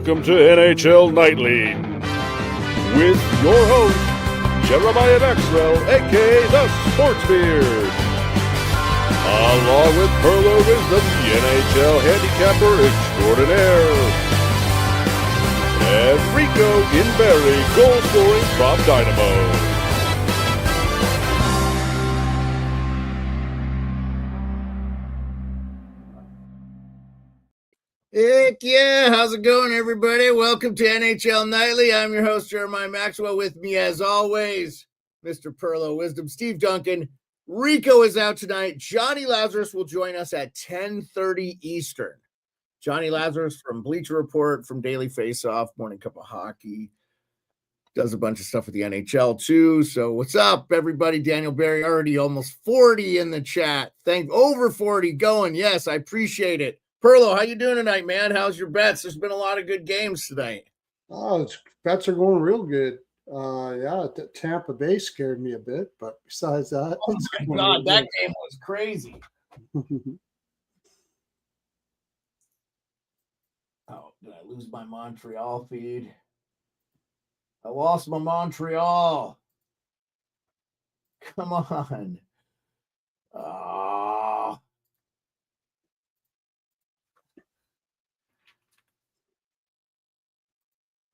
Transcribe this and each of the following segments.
Welcome to NHL Nightly with your host, Jeremiah Maxwell, a.k.a. the Sports Beard, along with Pearlo Wisdom, the NHL handicapper extraordinaire, and Rico and Pearlo, goal scoring from Dynamo. Heck yeah, how's it going, everybody? Welcome to NHL Nightly. I'm your host, Jeremiah Maxwell. With me, as always, Mr. Pearlo Wisdom, Steve Duncan. Rico is out tonight. Jonny Lazarus will join us at 10:30 Eastern. Jonny Lazarus from Bleacher Report, from Daily Faceoff, Morning Cuppa Hockey. Does a bunch of stuff with the NHL, too. So what's up, everybody? Daniel Barry, already almost 40 in the chat. Over 40 going. Yes, I appreciate it. Pearlo, how you doing tonight, man? How's your bets? There's been a lot of good games tonight. Oh, bets are going real good. Tampa Bay scared me a bit, but besides that, oh my God, that game was crazy. Oh, did I lose my Montreal feed? I lost my Montreal. Come on. Oh.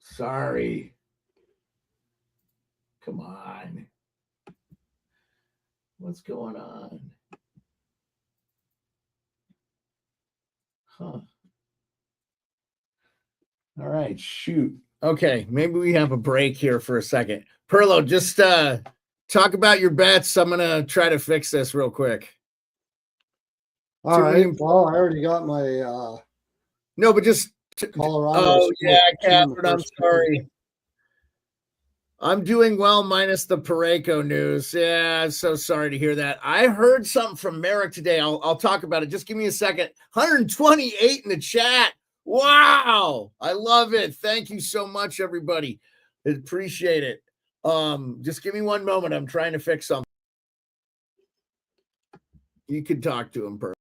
Sorry. Come on. What's going on? Huh. All right, shoot. Okay, maybe we have a break here for a second. Pearlo, just talk about your bets. I'm going to try to fix this real quick. All right. Well, I already got my no, but just Colorado. Oh, yeah, Catherine, I'm sorry. I'm doing well minus the Parayko news. Yeah, I'm so sorry to hear that. I heard something from Merrick today. I'll talk about it. Just give me a second. 128 in the chat. Wow. I love it. Thank you so much, everybody. I appreciate it. Just give me one moment. I'm trying to fix something. You can talk to him, Pearl.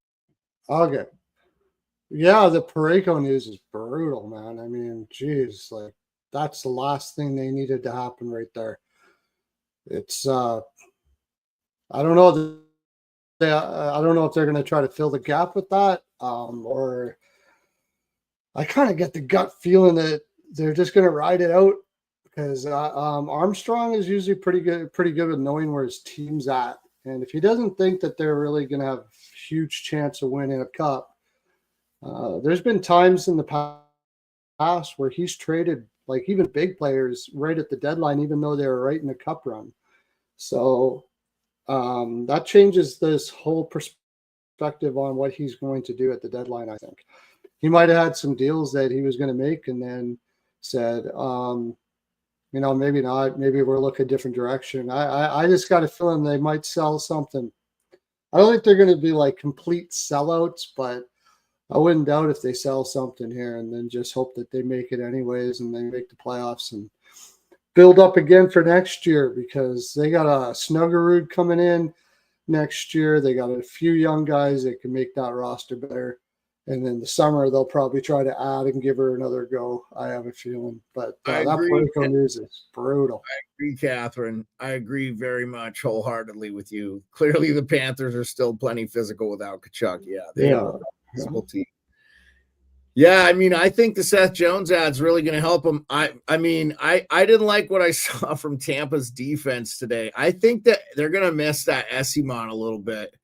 Okay. Yeah, the Parayko news is brutal, man. I mean, geez, like that's the last thing they needed to happen right there. It's I don't know. I don't know if they're going to try to fill the gap with that, or I kind of get the gut feeling that they're just going to ride it out because Armstrong is usually pretty good with knowing where his team's at, and if he doesn't think that they're really going to have a huge chance of winning a cup. There's been times in the past where he's traded like even big players right at the deadline, even though they were right in the cup run. So that changes this whole perspective on what he's going to do at the deadline. I think he might have had some deals that he was going to make and then said, maybe not. Maybe we'll look a different direction. I just got a feeling they might sell something. I don't think they're going to be like complete sellouts, but I wouldn't doubt if they sell something here and then just hope that they make it anyways and they make the playoffs and build up again for next year because they got a Snuggerud coming in next year. They got a few young guys that can make that roster better. And then the summer, they'll probably try to add and give her another go. I have a feeling. But that Parayko news is brutal. I agree, Catherine. I agree very much wholeheartedly with you. Clearly, the Panthers are still plenty physical without Tkachuk. Yeah, they are. Team. Yeah, I mean, I think the Seth Jones ad's really going to help them. I didn't like what I saw from Tampa's defense today. I think that they're going to miss that Essimon a little bit.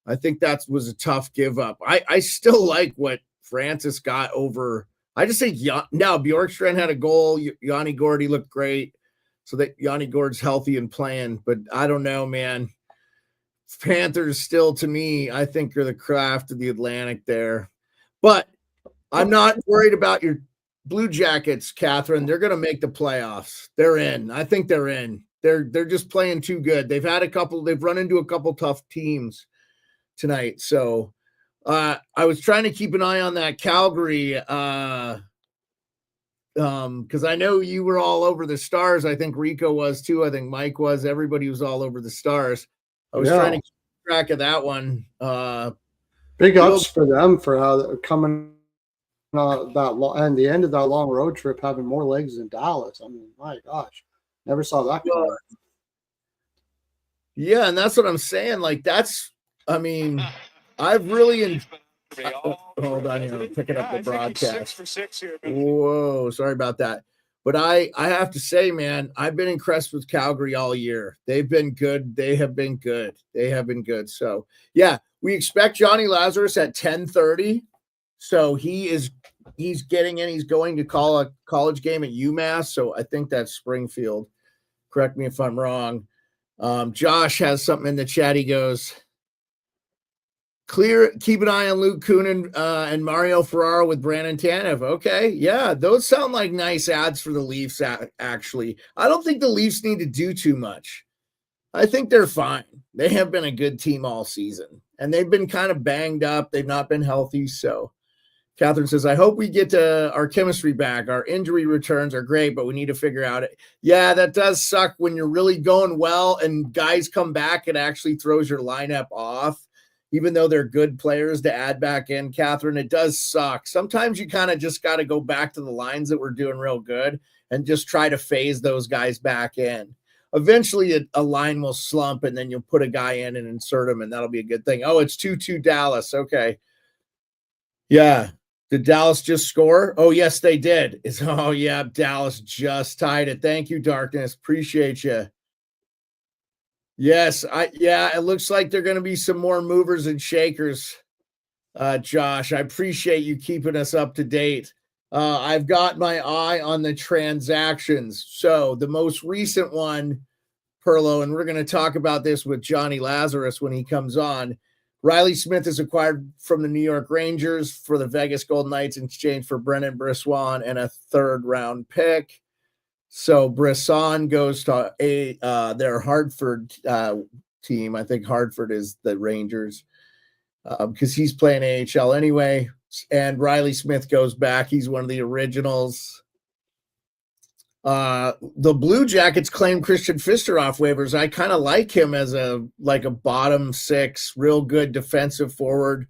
I think that was a tough give up. I still like what Francis got over. I just think now Bjorkstrand had a goal. Yanni Gordy looked great, so that Yanni Gord's healthy and playing. But I don't know, man. Panthers still, to me, I think are the craft of the Atlantic there. But I'm not worried about your Blue Jackets, Catherine. They're going to make the playoffs. They're in. I think they're in. They're just playing too good. They've run into a couple tough teams tonight. So I was trying to keep an eye on that Calgary because I know you were all over the Stars. I think Rico was too. I think Mike was. Everybody was all over the Stars. I was trying to keep track of that one. Big ups for them for how they're coming and the end of that long road trip having more legs than Dallas. I mean, my gosh, never saw that coming. Yeah, and that's what I'm saying. Like, I mean, I've really hold on here, I'm picking up the broadcast. Whoa, sorry about that. But I have to say, man, I've been impressed with Calgary all year. They've been good. They have been good. So yeah, we expect Jonny Lazarus at 10:30. So he's getting in. He's going to call a college game at UMass. So I think that's Springfield. Correct me if I'm wrong. Josh has something in the chat. He goes, keep an eye on Luke Kunin and Mario Ferraro with Brandon Tanev. Okay, yeah, those sound like nice ads for the Leafs, actually. I don't think the Leafs need to do too much. I think they're fine. They have been a good team all season, and they've been kind of banged up. They've not been healthy, so Catherine says, I hope we get our chemistry back. Our injury returns are great, but we need to figure out it. Yeah, that does suck when you're really going well and guys come back. It actually throws your lineup off, even though they're good players to add back in, Catherine. It does suck. Sometimes you kind of just got to go back to the lines that were doing real good and just try to phase those guys back in. Eventually, a line will slump, and then you'll put a guy in and insert him, and that'll be a good thing. Oh, it's 2-2 Dallas. Okay. Yeah. Did Dallas just score? Oh, yes, they did. Oh, yeah, Dallas just tied it. Thank you, Darkness. Appreciate you. Yes, it looks like there are going to be some more movers and shakers, Josh. I appreciate you keeping us up to date. I've got my eye on the transactions. So the most recent one, Pearlo, and we're going to talk about this with Jonny Lazarus when he comes on. Riley Smith is acquired from the New York Rangers for the Vegas Golden Knights in exchange for Brennan Brisson and a third-round pick. So Brisson goes to their Hartford team. I think Hartford is the Rangers because he's playing AHL anyway. And Riley Smith goes back. He's one of the originals. The Blue Jackets claim Christian Fister off waivers. I kind of like him as a bottom six, real good defensive forward.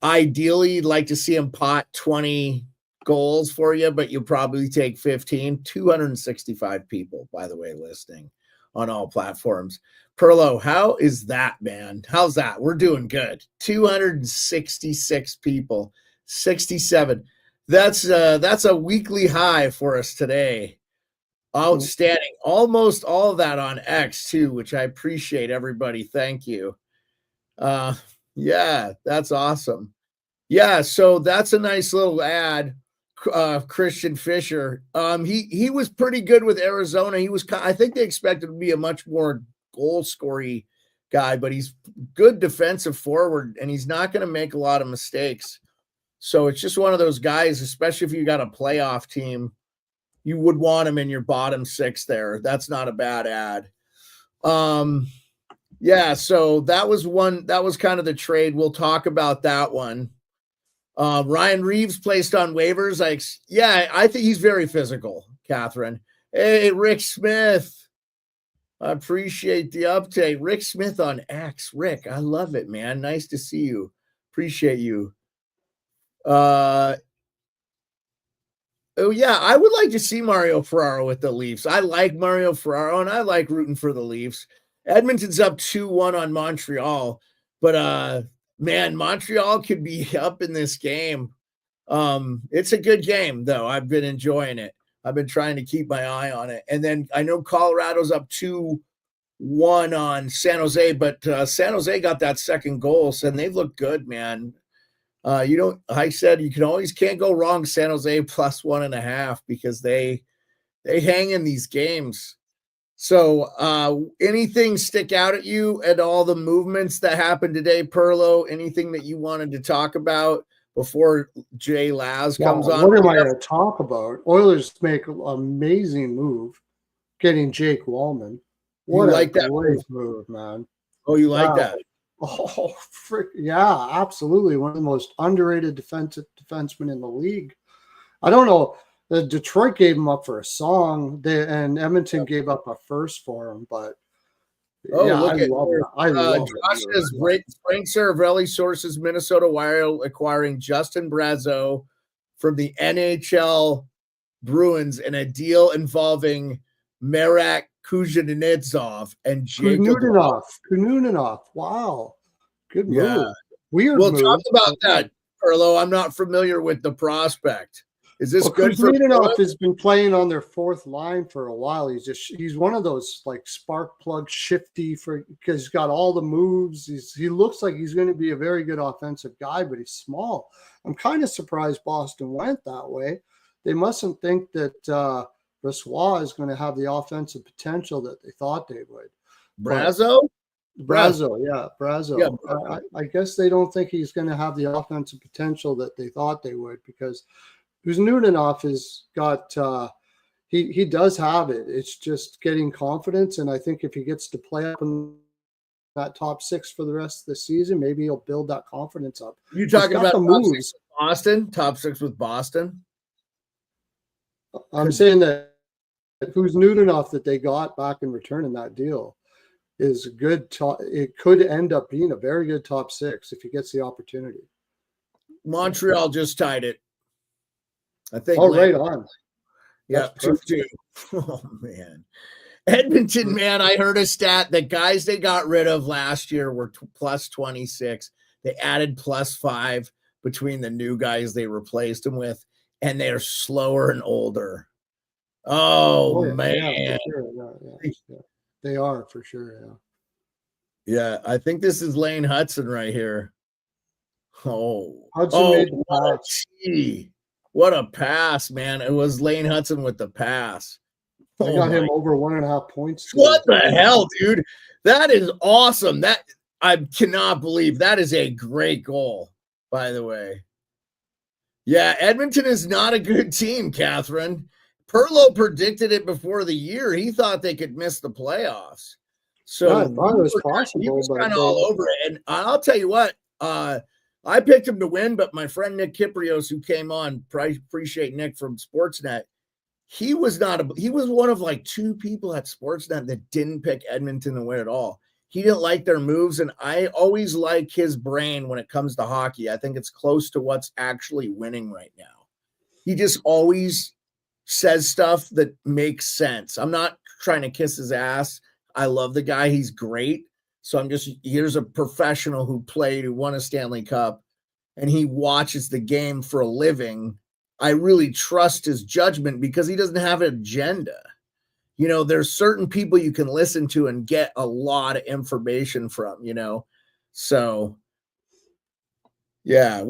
Ideally, you'd like to see him pot 20 goals for you, but you'll probably take 15. 265 people, by the way, listening on all platforms. Pearlo, how is that, man? How's that? We're doing good. 266 people, 67. That's a weekly high for us today. Outstanding. Almost all of that on X too, which I appreciate, everybody. Thank you. Yeah, that's awesome. Yeah, so that's a nice little ad. Christian Fischer. He was pretty good with Arizona. I think they expected to be a much more goal scoring guy, but he's good defensive forward, and he's not going to make a lot of mistakes. So it's just one of those guys, especially if you got a playoff team, you would want him in your bottom six there. That's not a bad ad. Yeah, so that was kind of the trade. We'll talk about that one. Ryan Reeves placed on waivers. I think he's very physical, Catherine. Hey, Rick Smith. I appreciate the update. Rick Smith on X. Rick, I love it, man. Nice to see you. Appreciate you. Oh, yeah, I would like to see Mario Ferraro with the Leafs. I like Mario Ferraro, and I like rooting for the Leafs. Edmonton's up 2-1 on Montreal, but man, Montreal could be up in this game. It's a good game, though. I've been enjoying it. I've been trying to keep my eye on it. And then I know Colorado's up 2-1 on San Jose, but San Jose got that second goal, so they've looked good, man. I said you can't go wrong. San Jose plus 1.5 because they hang in these games. So anything stick out at you at all the movements that happened today, Pearlo? Anything that you wanted to talk about before Jay Laz comes on? What am I going to talk about? Oilers make an amazing move getting Jake Wallman. What a great move, man. Oh, you like that? Oh, yeah, absolutely. One of the most underrated defensemen in the league. I don't know. Detroit gave him up for a song, and Edmonton gave up a first for him. But Oh, yeah, look I at love it. I love Josh it. says Frank Saravelli sources Minnesota Wild acquiring Justin Brazeau from the NHL Bruins in a deal involving Marek Kuznetsov and Jacob. Kununinoff. Wow. Good Yeah, move. Weird we'll move. talk about that, Perlo. I'm not familiar with the prospect. Is this Well, good for Kuzmininoff has been playing on their fourth line for a while. He's one of those like spark plug shifty because he's got all the moves. He looks like he's going to be a very good offensive guy, but he's small. I'm kind of surprised Boston went that way. They mustn't think that Brossoit is going to have the offensive potential that they thought they would. Brazeau? Brazeau, yeah, Brazeau. Yeah. I guess they don't think he's going to have the offensive potential that they thought they would because Kuznetsov has got he does have it. It's just getting confidence, and I think if he gets to play up in that top six for the rest of the season, maybe he'll build that confidence up. You talking about the moves? Boston, top six with Boston? I'm saying that Kuznetsov that they got back in return in that deal is a good top. It could end up being a very good top six if he gets the opportunity. Montreal just tied it. I think. Oh, right on. Yeah, 2-2. Oh, man. Edmonton, man, I heard a stat that guys they got rid of last year were plus 26. They added plus 5 between the new guys they replaced them with, and they're slower and older. Oh, man. Yeah, for sure. Yeah. They are for sure, Yeah, I think this is Lane Hudson right here. Hudson made the pass. What a pass, man. It was Lane Hudson with the pass. I got him over 1.5 points. What the hell, dude? That is awesome. That I cannot believe that is a great goal, by the way. Yeah, Edmonton is not a good team, Catherine. Pearlo predicted it before the year. He thought they could miss the playoffs. So I thought it was possible. He was kind of all over it. And I'll tell you what, I picked him to win, but my friend Nick Kiprios, who came on, appreciate Nick from Sportsnet, he was one of like 2 people at Sportsnet that didn't pick Edmonton to win at all. He didn't like their moves, and I always like his brain when it comes to hockey. I think it's close to what's actually winning right now. He just always says stuff that makes sense. I'm not trying to kiss his ass. I love the guy. He's great. So here's a professional who won a Stanley Cup, and he watches the game for a living. I really trust his judgment because he doesn't have an agenda. You know, there's certain people you can listen to and get a lot of information from, you know? So yeah,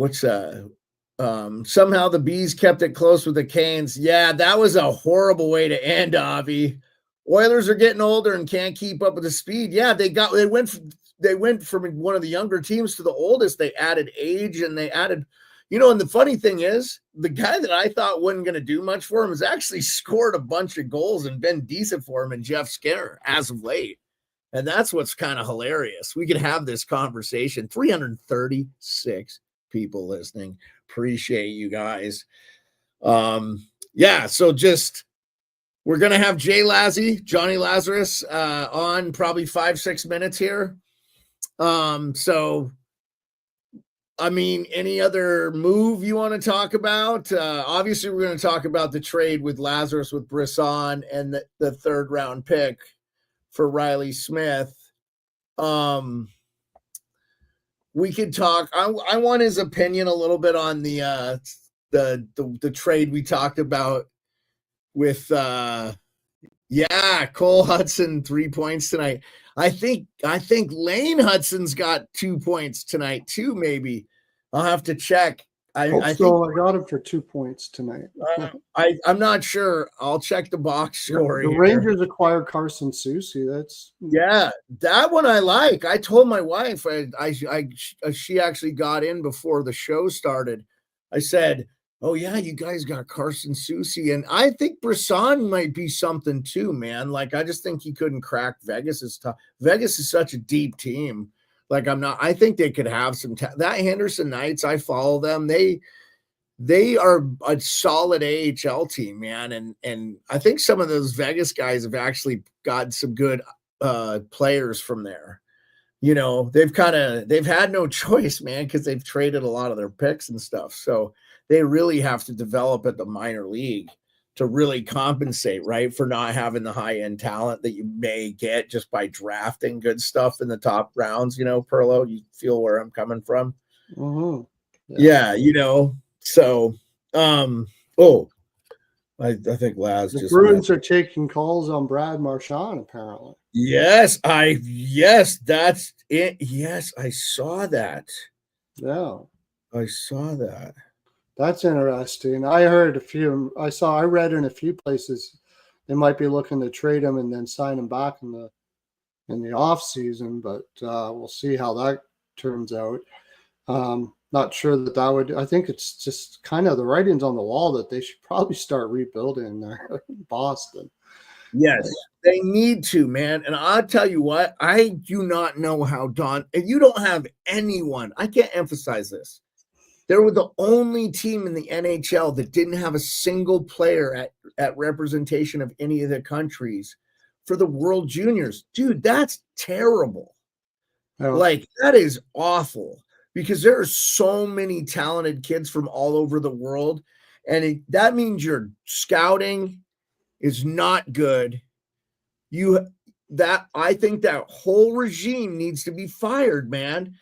somehow the Bees kept it close with the Canes. Yeah, that was a horrible way to end, Avi. Oilers are getting older and can't keep up with the speed. Yeah, they went from one of the younger teams to the oldest. They added age and they added, you know, and the funny thing is, the guy that I thought wasn't going to do much for him has actually scored a bunch of goals and been decent for him in Jeff Skinner as of late. And that's what's kind of hilarious. We could have this conversation. 336 people listening. Appreciate you guys. Yeah, so we're going to have Jonny Lazarus on probably 5-6 minutes here. So, I mean, any other move you want to talk about? Obviously, we're going to talk about the trade with Lazarus with Brisson and the 3rd round pick for Riley Smith. We could talk. I want his opinion a little bit on the trade we talked about with Cole Hudson 3 points tonight. I think Lane Hudson's got 2 points tonight too. Maybe I'll have to check. I got him for 2 points tonight. I'm not sure. I'll check the box score. The Rangers acquired Carson Soucy. That one I like. I told my wife she actually got in before the show started. I said, "Oh yeah, you guys got Carson Soucy," and I think Brisson might be something too, man. Like I just think he couldn't crack Vegas's top. Vegas is such a deep team. Like I think they could have some that Henderson Knights. I follow them. They are a solid AHL team, man. And I think some of those Vegas guys have actually got some good players from there. They've had no choice, man, because they've traded a lot of their picks and stuff. So they really have to develop at the minor league to really compensate, right, for not having the high-end talent that you may get just by drafting good stuff in the top rounds. Pearlo, you feel where I'm coming from? Mm-hmm. Yeah, so I think Laz the just Bruins are taking calls on Brad Marchand, apparently. Yes, that's it. Yes, I saw that. Yeah. I saw that. That's interesting. I read in a few places they might be looking to trade him and then sign him back in the off season, but we'll see how that turns out. Not sure that would. I think it's just kind of the writings on the wall that they should probably start rebuilding there in Boston. Yes, they need to, man. And I'll tell you what, I do not know how if you don't have anyone, I can't emphasize this. They were the only team in the NHL that didn't have a single player at representation of any of the countries for the World Juniors. Dude, that's terrible. Oh. Like, that is awful. Because there are so many talented kids from all over the world. And that means your scouting is not good. I think that whole regime needs to be fired, man.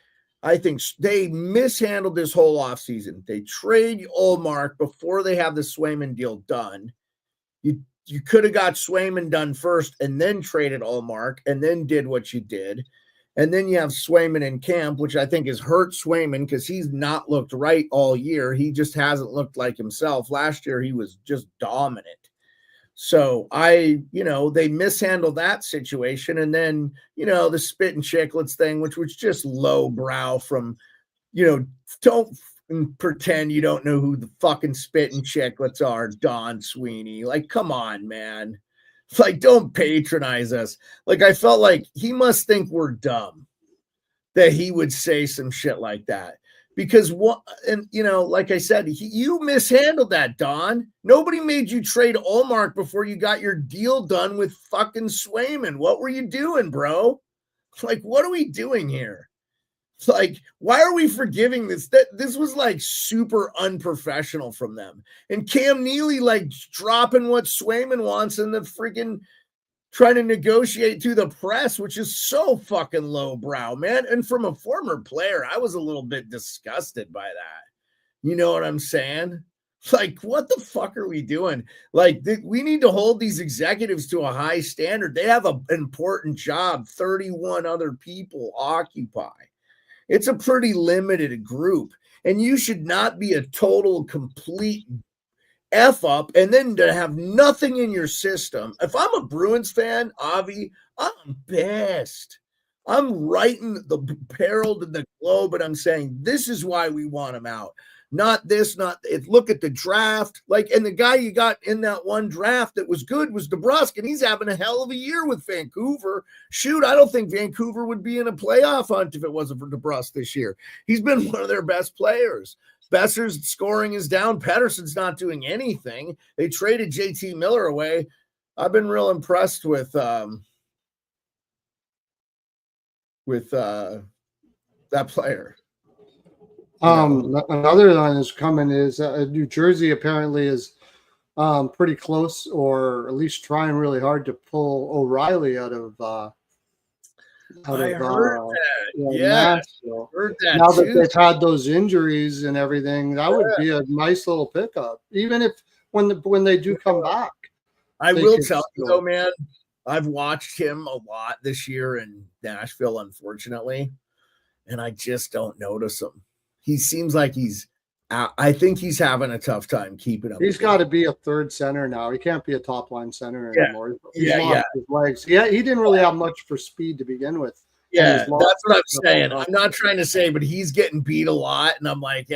I think they mishandled this whole offseason. They trade Ullmark before they have the Swayman deal done. You could have got Swayman done first and then traded Ullmark and then did what you did. And then you have Swayman in camp, which I think has hurt Swayman because he's not looked right all year. He just hasn't looked like himself. Last year, he was just dominant. So they mishandled that situation. And then, the spit and chicklets thing, which was just lowbrow from, don't pretend you don't know who the fucking spit and chicklets are, Don Sweeney. Like, come on, man. Like, don't patronize us. Like, I felt like he must think we're dumb that he would say some shit like that. Because like I said, you mishandled that, Don. Nobody made you trade Ullmark before you got your deal done with fucking Swayman. What were you doing, bro? Like, what are we doing here? Like, why are we forgiving this? This was like super unprofessional from them. And Cam Neely like dropping what Swayman wants and the freaking trying to negotiate through the press, which is so fucking lowbrow, man. And from a former player, I was a little bit disgusted by that. You know what I'm saying? Like, what the fuck are we doing? Like, we need to hold these executives to a high standard. They have an important job 31 other people occupy. It's a pretty limited group, and you should not be a total, complete F up and then to have nothing in your system. If I'm a Bruins fan, Avi, I'm pissed. I'm writing the Herald and the Globe, and I'm saying this is why we want him out. Not this, not it. Look at the draft. Like, and the guy you got in that one draft that was good was DeBrusk, and he's having a hell of a year with Vancouver. Shoot, I don't think Vancouver would be in a playoff hunt if it wasn't for DeBrusk this year. He's been one of their best players. Besser's scoring is down. Pettersson's not doing anything. They traded JT Miller away. I've been real impressed with that player. Another one is coming is New Jersey apparently is pretty close, or at least trying really hard to pull O'Reilly out of Nashville. Heard that now too. that they've had those injuries and everything, that would be a nice little pickup. Even if when they do come back, I will tell you though, man. I've watched him a lot this year in Nashville, unfortunately, and I just don't notice him. He seems like I think he's having a tough time keeping up. He's got to be a third center now. He can't be a top line center anymore. He's lost his legs. Yeah, he didn't really have much for speed to begin with. Yeah, that's what I'm saying. I'm not trying to say, but he's getting beat a lot, and I'm like,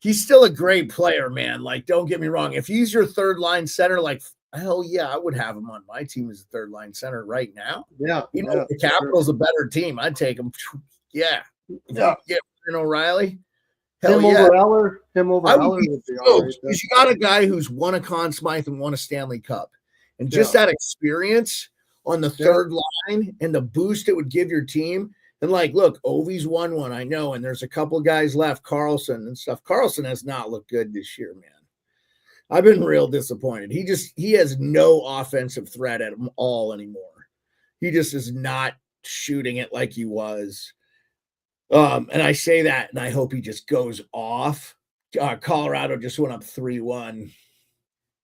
he's still a great player, man. Like, don't get me wrong. If he's your third line center, like, hell yeah, I would have him on my team as a third line center right now. Yeah, the Capitals a better team. I'd take him. Yeah. Get O'Reilly. Him over Eller would be all right. Because you got a guy who's won a Conn Smythe and won a Stanley Cup. And just that experience on the third line and the boost it would give your team. And like, look, Ovi's won one, I know, and there's a couple of guys left, Carlson and stuff. Carlson has not looked good this year, man. I've been real disappointed. He has no offensive threat at all anymore. He just is not shooting it like he was. And I say that, and I hope he just goes off. Colorado just went up 3-1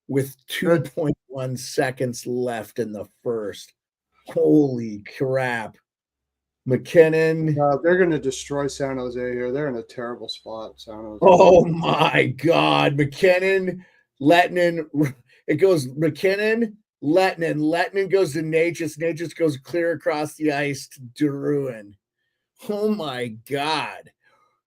with 2.1 seconds left in the first. Holy crap. McKinnon. They're going to destroy San Jose here. They're in a terrible spot, San Jose. Oh, my God. McKinnon, Lettinen. It goes McKinnon, Lettinen. Lettinen goes to Natchez. Natchez goes clear across the ice to Drouin. Oh, my God.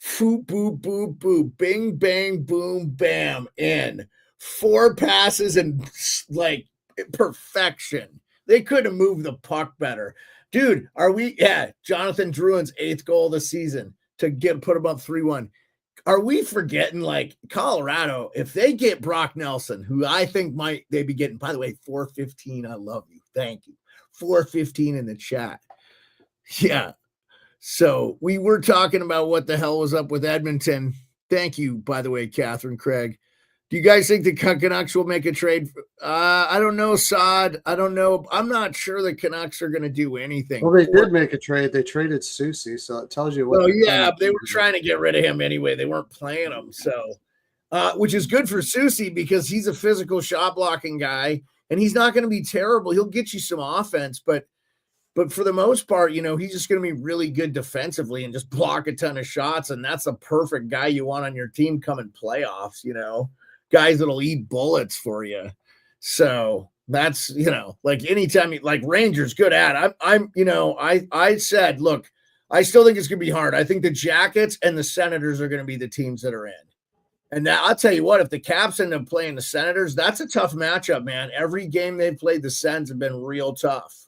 Foop, boop, boop, boop. Bing, bang, boom, bam. In. 4 passes and, like, perfection. They could have moved the puck better. Dude, Jonathan Drouin's 8th goal of the season to put him up 3-1. Are we forgetting, like, Colorado, if they get Brock Nelson, who I think they be getting, by the way, 415, I love you. Thank you. 415 in the chat. Yeah. So we were talking about what the hell was up with Edmonton. Thank you, by the way, Catherine Craig. Do you guys think the Canucks will make a trade? I don't know, Saad. I don't know. I'm not sure the Canucks are going to do anything. Well, they did make a trade. They traded Susie, so it tells you what. Well, yeah, they were trying to get rid of him anyway. They weren't playing him, so which is good for Susie because he's a physical shot blocking guy, and he's not going to be terrible. He'll get you some offense, but for the most part, he's just going to be really good defensively and just block a ton of shots, and that's the perfect guy you want on your team coming playoffs. Guys that'll eat bullets for you. So that's, like anytime, like Rangers good at, I said, look, I still think it's going to be hard. I think the Jackets and the Senators are going to be the teams that are in. And now I'll tell you what, if the Caps end up playing the Senators, that's a tough matchup, man. Every game they've played, the Sens have been real tough.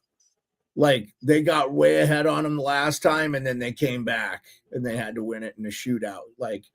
Like they got way ahead on them the last time and then they came back and they had to win it in a shootout. Like,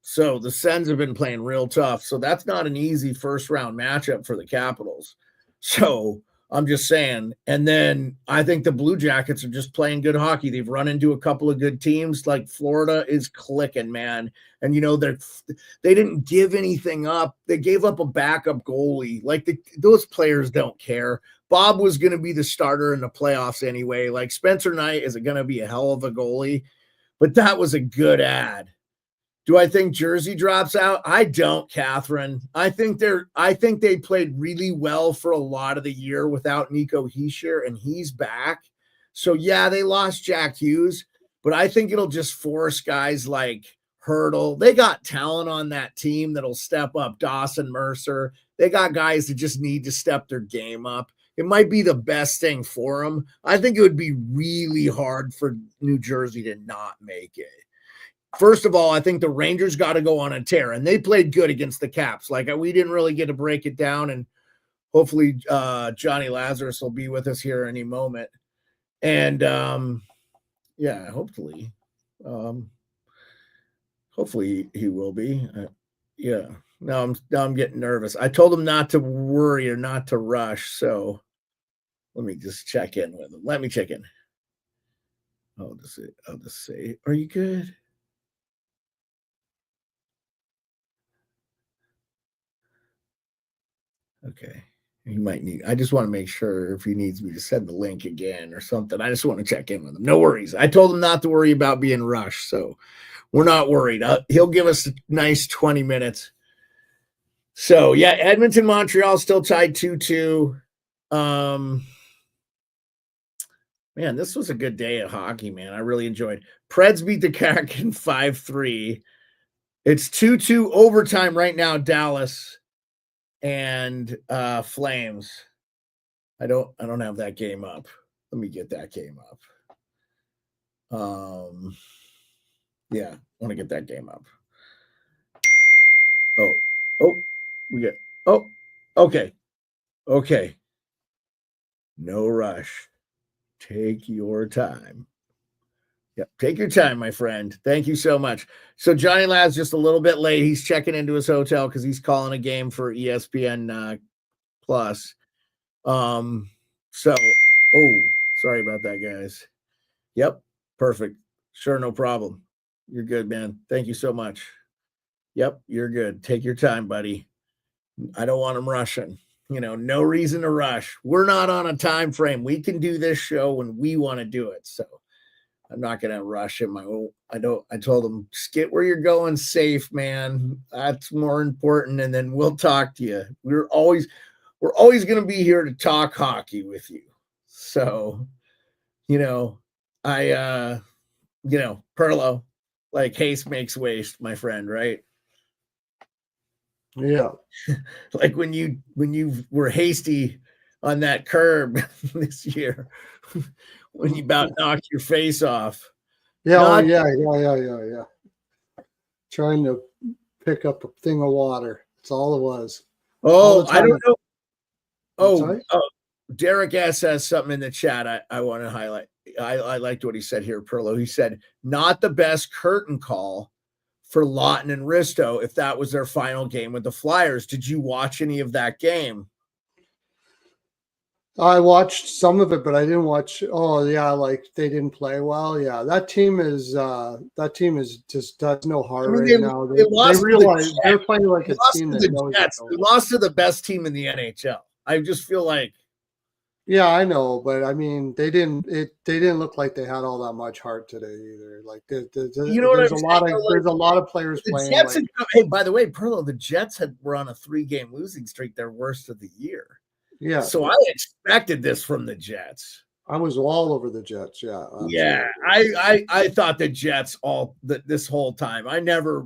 so the Sens have been playing real tough. So that's not an easy first round matchup for the Capitals. So I'm just saying. And then I think the Blue Jackets are just playing good hockey. They've run into a couple of good teams. Like Florida is clicking, man. And, they didn't give anything up. They gave up a backup goalie. Like those players don't care. Bob was going to be the starter in the playoffs anyway. Like Spencer Knight is going to be a hell of a goalie. But that was a good ad. Do I think Jersey drops out? I don't, Catherine. I think they played really well for a lot of the year without Nico Hischier, and he's back. So yeah, they lost Jack Hughes, but I think it'll just force guys like Hurdle. They got talent on that team that'll step up. Dawson Mercer. They got guys that just need to step their game up. It might be the best thing for them. I think it would be really hard for New Jersey to not make it. First of all, I think the Rangers got to go on a tear, and they played good against the Caps. Like we didn't really get to break it down, and hopefully Jonny Lazarus will be with us here any moment. And hopefully he will be. Now I'm getting nervous. I told him not to worry or not to rush. So let me just check in with him. Let me check in. I'll just say, are you good? Okay. He might need, I just want to make sure if he needs me to send the link again or something. I just want to check in with him. No worries. I told him not to worry about being rushed. So we're not worried. He'll give us a nice 20 minutes. So yeah, Edmonton, Montreal still tied 2-2. Man, this was a good day of hockey, man. I really enjoyed. Preds beat the Kraken 5-3. It's 2-2 overtime right now, Dallas and Flames. I don't have that game up. Let me get that game up. Yeah, I want to get that game up. Okay. No rush. Take your time. Yep, take your time, my friend. Thank you so much. So Jonny Lad's just a little bit late. He's checking into his hotel because he's calling a game for ESPN Plus. So, sorry about that, guys. Yep, perfect. Sure, no problem. You're good, man. Thank you so much. Yep, you're good. Take your time, buddy. I don't want them rushing. No reason to rush. We're not on a time frame. We can do this show when we want to do it. So I'm not going to rush him. I told him, just get where you're going safe, man. That's more important. And then we'll talk to you. We're always going to be here to talk hockey with you. So, Pearlo, like haste makes waste, my friend, right? Yeah. Like when you were hasty on that curb this year, when you about knocked your face off. Yeah, yeah. Trying to pick up a thing of water. That's all it was. Oh, I don't know. Oh, Derek S has something in the chat I want to highlight. I liked what he said here, Pearlo. He said, not the best curtain call for Lawton and Risto if that was their final game with the Flyers. Did you watch any of that game? I watched some of it, but I didn't watch. Oh yeah, like they didn't play well. Yeah, that team is just does no heart right now. They realize they're playing like a team that knows it. They lost to the best team in the NHL. I just feel like. Yeah, I know, but I mean, they didn't look like they had all that much heart today either. Like, there's a lot of players playing. Hey, by the way, Pearlo, the Jets were on a 3-game losing streak, their worst of the year. Yeah. So I expected this from the Jets. I was all over the Jets. Yeah. Absolutely. Yeah. I thought the Jets this whole time. I never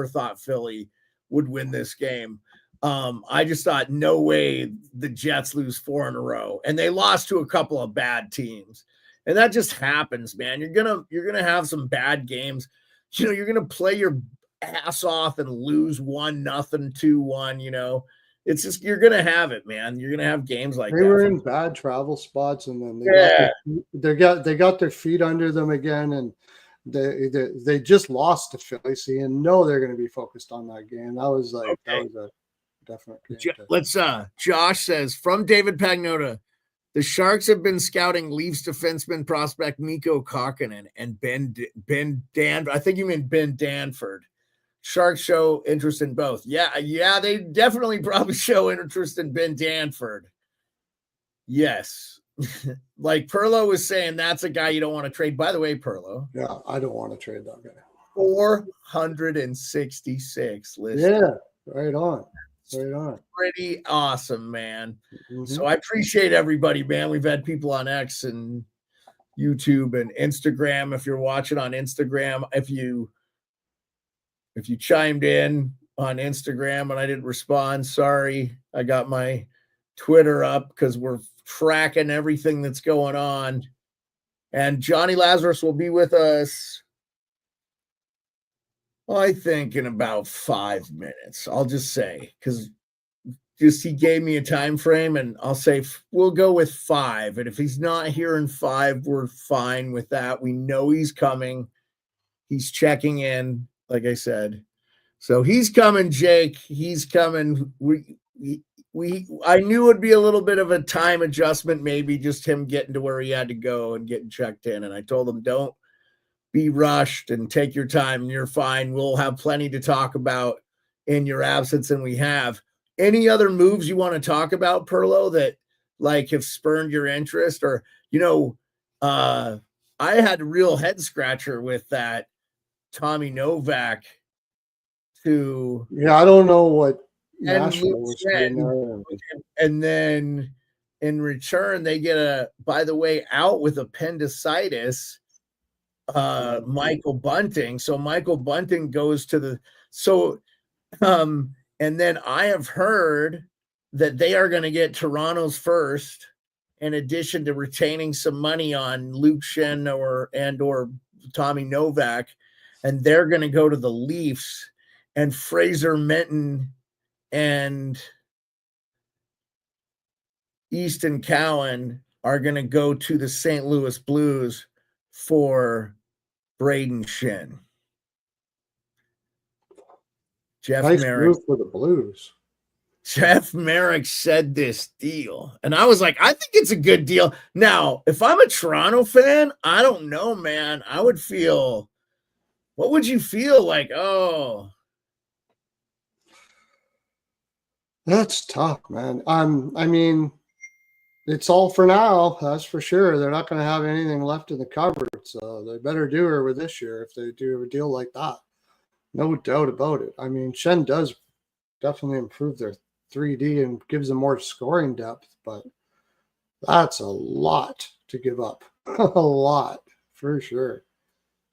thought Philly would win this game. I just thought no way the Jets lose 4 in a row, and they lost to a couple of bad teams, and that just happens, man. You're gonna have some bad games. You're gonna play your ass off and lose 1-0, 2-1. It's just you're gonna have it, man. You're gonna have games like that. They were in bad travel spots, and then they got their feet under them again, and they just lost to Philly, so they're going to be focused on that game. That was a definite game. Let's Josh says from David Pagnotta, the Sharks have been scouting Leafs defenseman prospect Mikko Kokkonen and Ben Danford. I think you mean Ben Danford. Sharks show interest in both. Yeah, they definitely probably show interest in Ben Danford. Yes. Like Pearlo was saying, that's a guy you don't want to trade. By the way, Pearlo. Yeah, I don't want to trade that guy. 466 list. Yeah, right on. Right on. Pretty awesome, man. Mm-hmm. So I appreciate everybody, man. We've had people on X and YouTube and Instagram. If you're watching on Instagram, if you chimed in on Instagram and I didn't respond, sorry. I got my Twitter up because we're tracking everything that's going on. And Jonny Lazarus will be with us, I think, in about 5 minutes. I'll just say, because he gave me a time frame, and I'll say we'll go with 5. And if he's not here in 5, we're fine with that. We know he's coming. He's checking in, like I said. So he's coming, Jake. He's coming. I knew it'd be a little bit of a time adjustment, maybe just him getting to where he had to go and getting checked in. And I told him, don't be rushed and take your time, and you're fine. We'll have plenty to talk about in your absence, and we have. Any other moves you want to talk about, Pearlo, that like have spurned your interest? Or, I had a real head scratcher with that Tommy Novak to. Yeah, I don't know what. And then in return, they get by the way, out with appendicitis, Michael Bunting. So Michael Bunting goes to and then I have heard that they are going to get Toronto's first, in addition to retaining some money on Luke Schenn or Tommy Novak, and they're going to go to the Leafs, and Fraser Minton and Easton Cowan are going to go to the St. Louis Blues for Braden Schenn. Nice move for the Blues. Jeff Merrick said this deal, and I was like, I think it's a good deal. Now, if I'm a Toronto fan, I don't know, man. I would feel, what would you feel like? Oh, That's tough, man. I mean, it's all for now, that's for sure. They're not going to have anything left in the cupboard, so they better do her with this year if they do a deal like that. No doubt about it. I mean, Shen does definitely improve their 3D and gives them more scoring depth, but that's a lot to give up. A lot, for sure.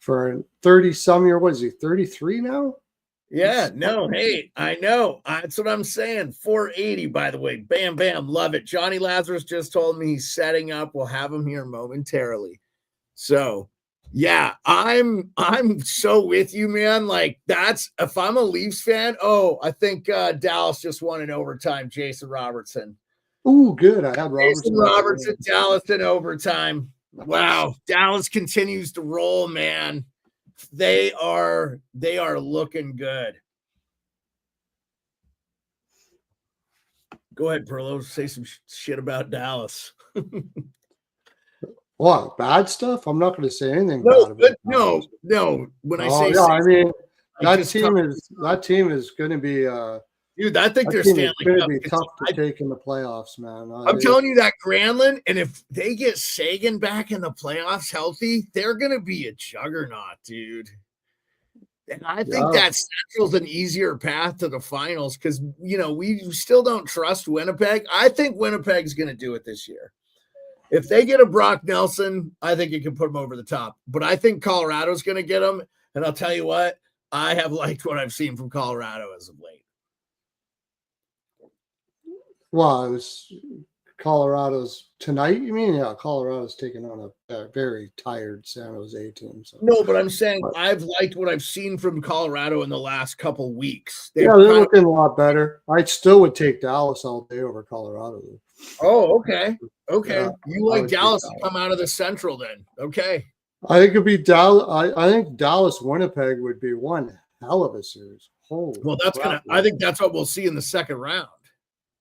For a 30-some year, what is he, 33 now? yeah, no, hey, I know. That's what I'm saying. 480, by the way. Bam, bam, love it. Jonny Lazarus just told me he's setting up. We'll have him here momentarily. So, yeah, I'm so with you, man. Like, that's, if I'm a Leafs fan, I think Dallas just won in overtime. Jason Robertson. Ooh, good. I had Robertson, Dallas in overtime. Wow, Dallas continues to roll, man. They are looking good. Go ahead, Pearlo. Say some shit about Dallas. What, bad stuff? I'm not going to say anything No, bad about no. When I say, yeah, I mean, that team is going to be dude, I think they're Stanley Cup. It's going to be tough to take in the playoffs, man. I'm telling you that Granlund, and if they get Sagan back in the playoffs healthy, they're going to be a juggernaut, dude. And I think that Central's an easier path to the finals because, we still don't trust Winnipeg. I think Winnipeg's going to do it this year. If they get a Brock Nelson, I think it can put them over the top. But I think Colorado's going to get them. And I'll tell you what, I have liked what I've seen from Colorado as of late. Well, it was Colorado's tonight, you mean? Yeah, Colorado's taking on a very tired San Jose team. So. No, but I'm saying I've liked what I've seen from Colorado in the last couple weeks. They're looking a lot better. I still would take Dallas all day over Colorado. Oh, okay. Okay. Yeah, you like Dallas to come out of the Central then. Okay. I think it'd be Dallas. I think Dallas Winnipeg would be one hell of a series. Holy I think that's what we'll see in the second round.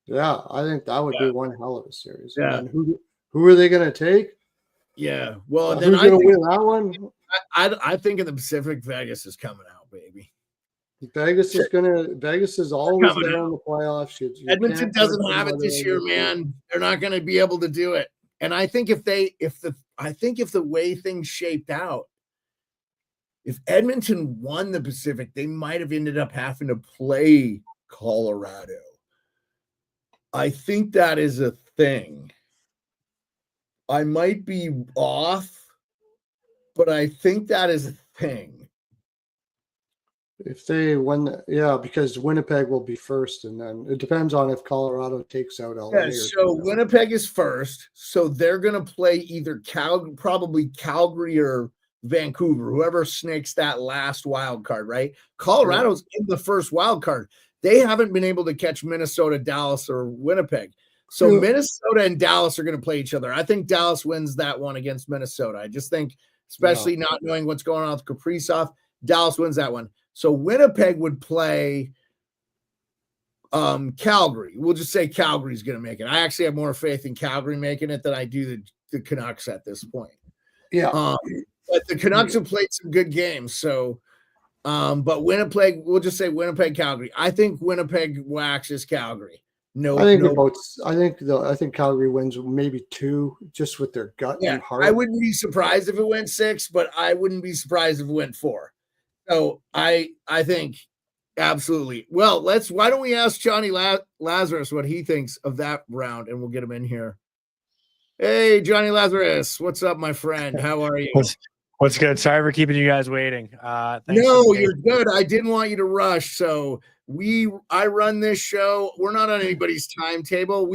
Yeah, I think that would be one hell of a series. Yeah. And who are they going to take? Yeah. Well, and then I think win that one. I think in the Pacific, Vegas is coming out, baby. Vegas is always there in the playoffs. Edmonton doesn't have it this year, man. They're not going to be able to do it. And I think if the way things shaped out, if Edmonton won the Pacific, they might have ended up having to play Colorado. I think that is a thing. I might be off, but I think that is a thing. If they win, because Winnipeg will be first, and then it depends on if Colorado takes out LA. Yeah, so Winnipeg is first, so they're going to play either probably Calgary or Vancouver, whoever snakes that last wild card, right? Colorado's in the first wild card. They haven't been able to catch Minnesota, Dallas, or Winnipeg. So Minnesota and Dallas are going to play each other. I think Dallas wins that one against Minnesota. I just think, especially not knowing what's going on with Kaprizov, Dallas wins that one. So Winnipeg would play Calgary. We'll just say Calgary's going to make it. I actually have more faith in Calgary making it than I do the Canucks at this point. Yeah. But the Canucks have played some good games. So, but Winnipeg, we'll just say Winnipeg, Calgary. I think Winnipeg waxes Calgary. I think Calgary wins maybe 2 just with their gut and heart. I wouldn't be surprised if it went 6, but I wouldn't be surprised if it went 4. So I think absolutely. Well, why don't we ask Jonny Lazarus what he thinks of that round, and we'll get him in here. Hey, Jonny Lazarus, what's up, my friend? How are you? What's good? Sorry for keeping you guys waiting. No, you're good. I didn't want you to rush. So I run this show. We're not on anybody's timetable.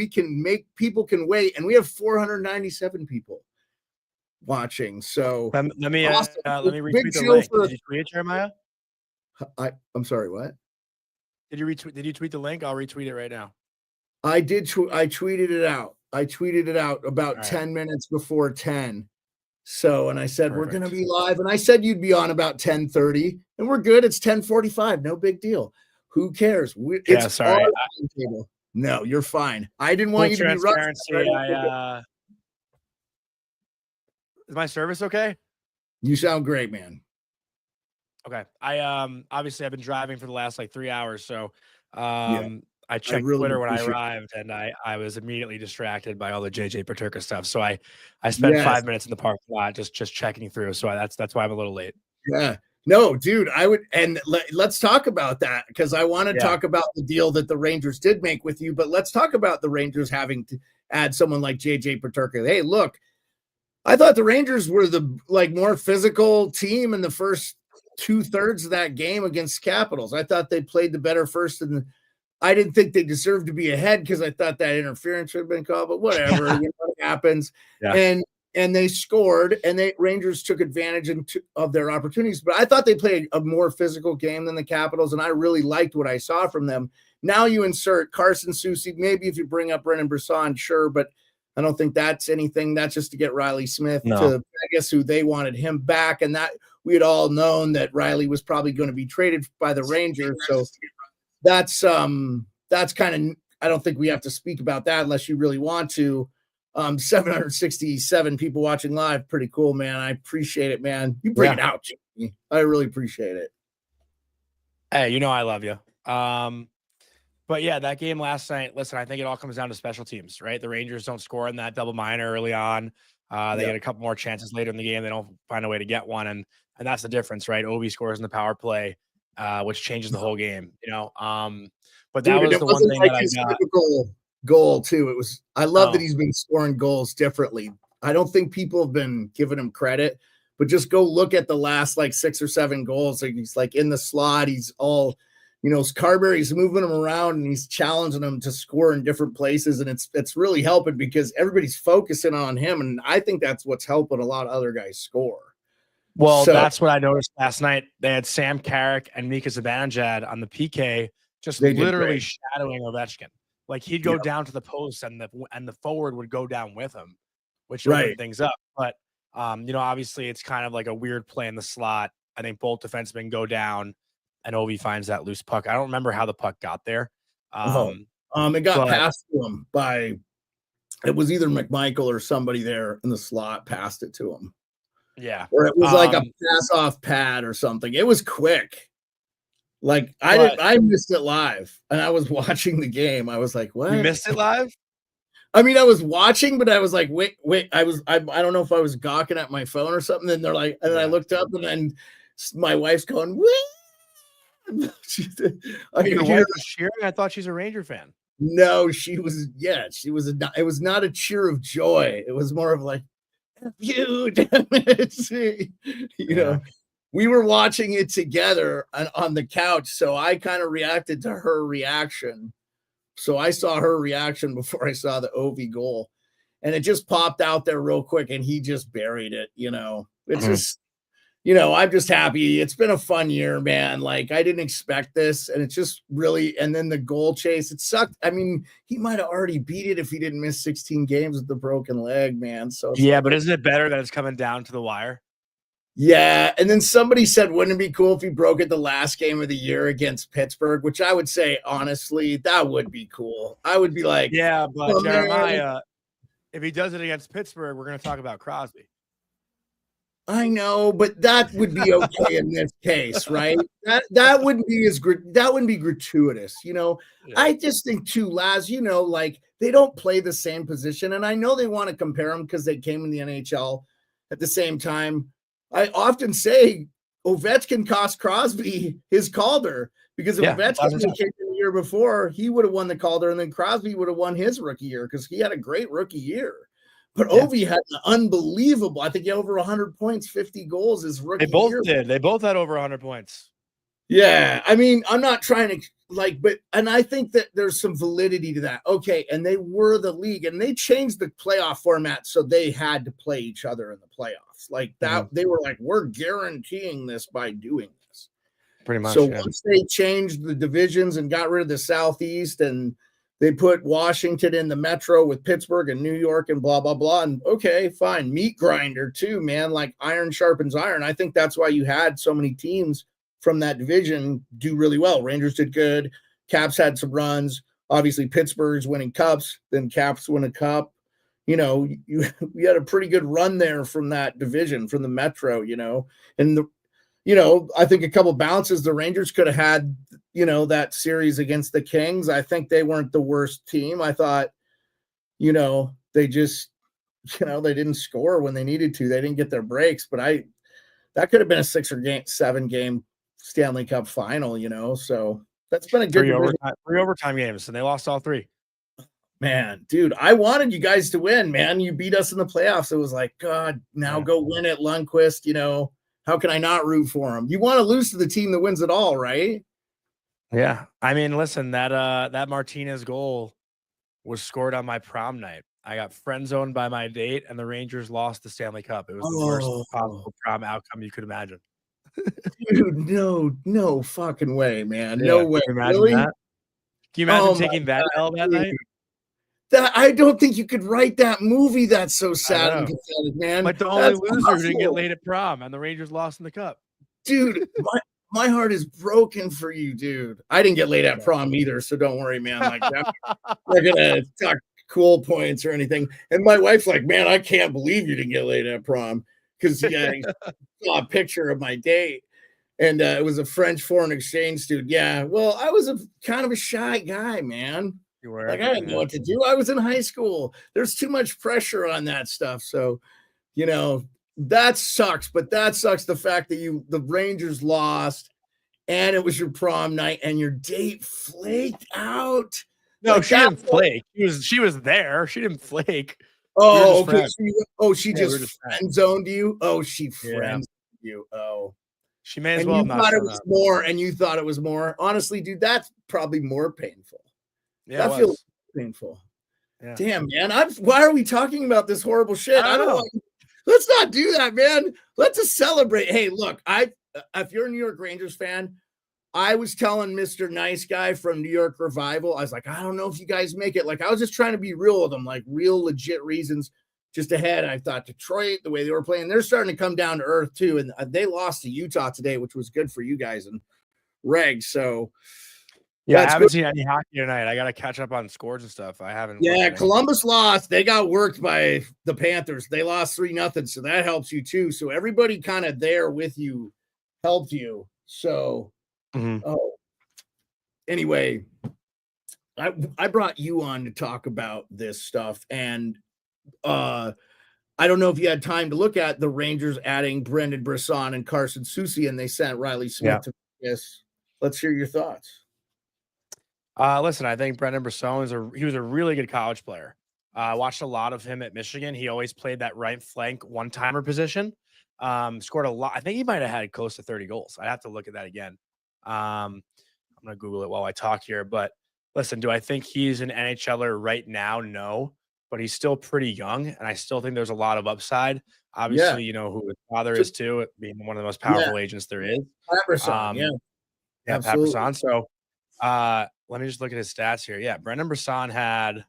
People can wait, and we have 497 people watching. So let me retweet the link. Did you tweet it, Jeremiah? I'm sorry, what? Did you tweet the link? I'll retweet it right now. I did. I tweeted it out. About 10 minutes before 10. So, and I said, Perfect. We're going to be live. And I said, you'd be on about 10:30 and we're good. It's 10:45. No big deal. Who cares? Sorry. No, you're fine. I didn't Full want you to be rusty. transparency. Is my service okay? You sound great, man. Okay. I obviously I've been driving for the last like 3 hours, so I checked really Twitter when I appreciate it. arrived, and I was immediately distracted by all the JJ Peterka stuff. So I spent Yes. 5 minutes in the parking lot just checking through. So that's why I'm a little late. Yeah. No, dude, I would, and let's talk about that, because I want to talk about the deal that the Rangers did make with you, but let's talk about the Rangers having to add someone like JJ Peterka. Hey, look, I thought the Rangers were the more physical team in the first 2/3 of that game against Capitals. I thought they played the better first, and I didn't think they deserved to be ahead because I thought that interference should have been called, but whatever, you know what happens. Yeah. And they scored, and Rangers took advantage of their opportunities. But I thought they played a more physical game than the Capitals, and I really liked what I saw from them. Now you insert Carson Soucy. Maybe if you bring up Brendan Brisson, sure, but I don't think that's anything. That's just to get Riley Smith to Vegas, who they wanted him back, and that we had all known that Riley was probably going to be traded by the Rangers. So that's kind of, I don't think we have to speak about that unless you really want to. 767 people watching live. Pretty cool, man. I appreciate it, man. You bring it out, Jonny. I really appreciate it. Hey, you know I love you. But yeah, that game last night, listen, I think it all comes down to special teams, right? The Rangers don't score in that double minor early on. They get a couple more chances later in the game. They don't find a way to get one. And that's the difference, right? Ovi scores in the power play, which changes the whole game, you know? But that was the one thing that I got. Goal too. It was, I love that he's been scoring goals differently. I don't think people have been giving him credit, but just go look at the last 6 or 7 goals. Like he's in the slot. He's all, Carberry's moving him around and he's challenging him to score in different places. And it's really helping because everybody's focusing on him. And I think that's what's helping a lot of other guys score. Well, that's what I noticed last night. They had Sam Carrick and Mika Zibanejad on the PK, just literally shadowing Ovechkin. Like he'd go down to the post and the forward would go down with him, which opened things up. But obviously it's kind of like a weird play in the slot. I think both defensemen go down and Ovi finds that loose puck. I don't remember how the puck got there. It got passed to him by, it was either McMichael or somebody there in the slot passed it to him. Yeah. Or it was like a pass off pad or something. It was quick. I missed it live and I was watching the game. I was like, what? You missed it live? I mean, I was watching, but I was like, wait, I don't know if I was gawking at my phone or something. Then they're like, and then I looked up and then my wife's going, wait. Your wife was cheering? I thought she's a Ranger fan. No, she was, it was not a cheer of joy. It was more of like, you, damn it. You know. We were watching it together on the couch, so I kind of reacted to her reaction. So I saw her reaction before I saw the Ovi goal, and it just popped out there real quick, and he just buried it. It's just, I'm just happy. It's been a fun year, man. I didn't expect this, and it's just really. And then the goal chase, it sucked. I mean, he might have already beat it if he didn't miss 16 games with the broken leg, man. So but isn't it better that it's coming down to the wire? Yeah, and then somebody said, wouldn't it be cool if he broke it the last game of the year against Pittsburgh, which I would say, honestly, that would be cool. I would be like, yeah, but Jeremiah, if he does it against Pittsburgh, we're going to talk about Crosby. I know, but that would be okay in this case, right? That wouldn't be gratuitous, I just think too, Laz, they don't play the same position, and I know they want to compare them because they came in the NHL at the same time. I often say Ovechkin cost Crosby his Calder because if Ovechkin came in the year before, he would have won the Calder, and then Crosby would have won his rookie year because he had a great rookie year. But Ovi had an unbelievable, I think he had over 100 points, 50 goals his rookie year. They both did. They both had over 100 points. Yeah. I mean, I'm not trying to and I think that there's some validity to that. Okay. And they were the league and they changed the playoff format. So they had to play each other in the playoffs like that. They were like, we're guaranteeing this by doing this. Pretty much. So once they changed the divisions and got rid of the Southeast and they put Washington in the Metro with Pittsburgh and New York and blah, blah, blah. And okay, fine. Meat grinder too, man. Like iron sharpens iron. I think that's why you had so many teams from that division do really well. Rangers did good. Caps had some runs. obviously Pittsburgh's winning cups, then Caps win a cup. We had a pretty good run there from that division, from the Metro, and I think a couple bounces the Rangers could have had, that series against the Kings. I think they weren't the worst team. I thought, they just, they didn't score when they needed to. They didn't get their breaks, but that could have been a 7 game Stanley Cup final, so that's been a good three overtime games, and they lost all 3. Man, dude, I wanted you guys to win, man. You beat us in the playoffs. It was like, God, now go win it, Lundqvist. How can I not root for him? You want to lose to the team that wins it all, right? Yeah. I mean, listen, that Martinez goal was scored on my prom night. I got friend zoned by my date, and the Rangers lost the Stanley Cup. It was the worst possible prom outcome you could imagine. Dude, no fucking way, man. No way. Can you imagine that? Can you imagine taking that L that night? I don't think you could write that movie. That's so sad and pathetic, man. Like the only loser who didn't get laid at prom, and the Rangers lost in the cup. Dude, my heart is broken for you, dude. I didn't get laid at prom either, so don't worry, man. Like, we're gonna talk cool points or anything. And my wife's like, man, I can't believe you didn't get laid at prom, because I saw a picture of my date, and it was a French foreign exchange student. Yeah, well, I was kind of a shy guy, man. Like, I didn't know what to do. I was in high school. There's too much pressure on that stuff. So, that sucks. But that sucks, the fact that the Rangers lost, and it was your prom night, and your date flaked out. No, she didn't flake. She was there. She didn't flake. Oh, okay. She just friend zoned you. Oh, she friend zoned you. Oh, she may as well. You thought it was more, and you thought it was more. Honestly, dude, that's probably more painful. Yeah, that feels painful. Yeah. Damn, man. Why are we talking about this horrible shit? I don't know. Let's not do that, man. Let's just celebrate. Hey, look, if you're a New York Rangers fan, I was telling Mr. Nice Guy from New York Revival, I was like, I don't know if you guys make it. Like, I was just trying to be real with them, like real legit reasons just ahead. I thought Detroit, the way they were playing, they're starting to come down to earth too. And they lost to Utah today, which was good for you guys and Reg. So, yeah, I haven't seen any hockey tonight. I got to catch up on scores and stuff. I haven't. Yeah, Columbus lost. They got worked by the Panthers. They lost 3-0. So that helps you too. So everybody kind of there with you helped you. So, anyway, I brought you on to talk about this stuff. And I don't know if you had time to look at the Rangers adding Brendan Brisson and Carson Soucy, and they sent Riley Smith to Vegas. Let's hear your thoughts. Listen, I think Brendan Brisson he was a really good college player. I watched a lot of him at Michigan. He always played that right flank one-timer position. Scored a lot. I think he might have had close to 30 goals. I'd have to look at that again. I'm going to Google it while I talk here. But listen, do I think he's an NHLer right now? No. But he's still pretty young, and I still think there's a lot of upside. Obviously, you know who his father is too, being one of the most powerful agents there is. Brisson, Pat Brisson. So, let me just look at his stats here. Yeah, Brendan Brisson had.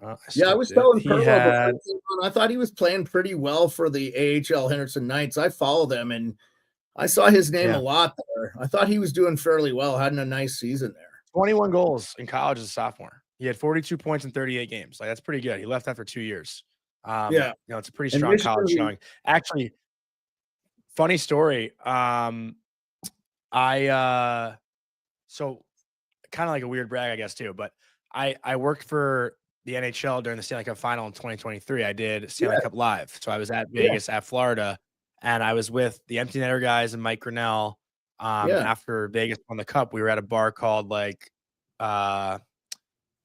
I was telling Pearlo I thought he was playing pretty well for the AHL Henderson Knights. I follow them, and I saw his name a lot there. I thought he was doing fairly well, having a nice season there. 21 goals in college as a sophomore. He had 42 points in 38 games. Like, that's pretty good. He left after 2 years. It's a pretty strong college showing. Actually, funny story. So kind of like a weird brag, I guess, too. But I worked for the NHL during the Stanley Cup final in 2023. I did Stanley Cup Live. So I was at Vegas, at Florida, and I was with the Empty Netter guys and Mike Grinnell. After Vegas won the Cup, we were at a bar called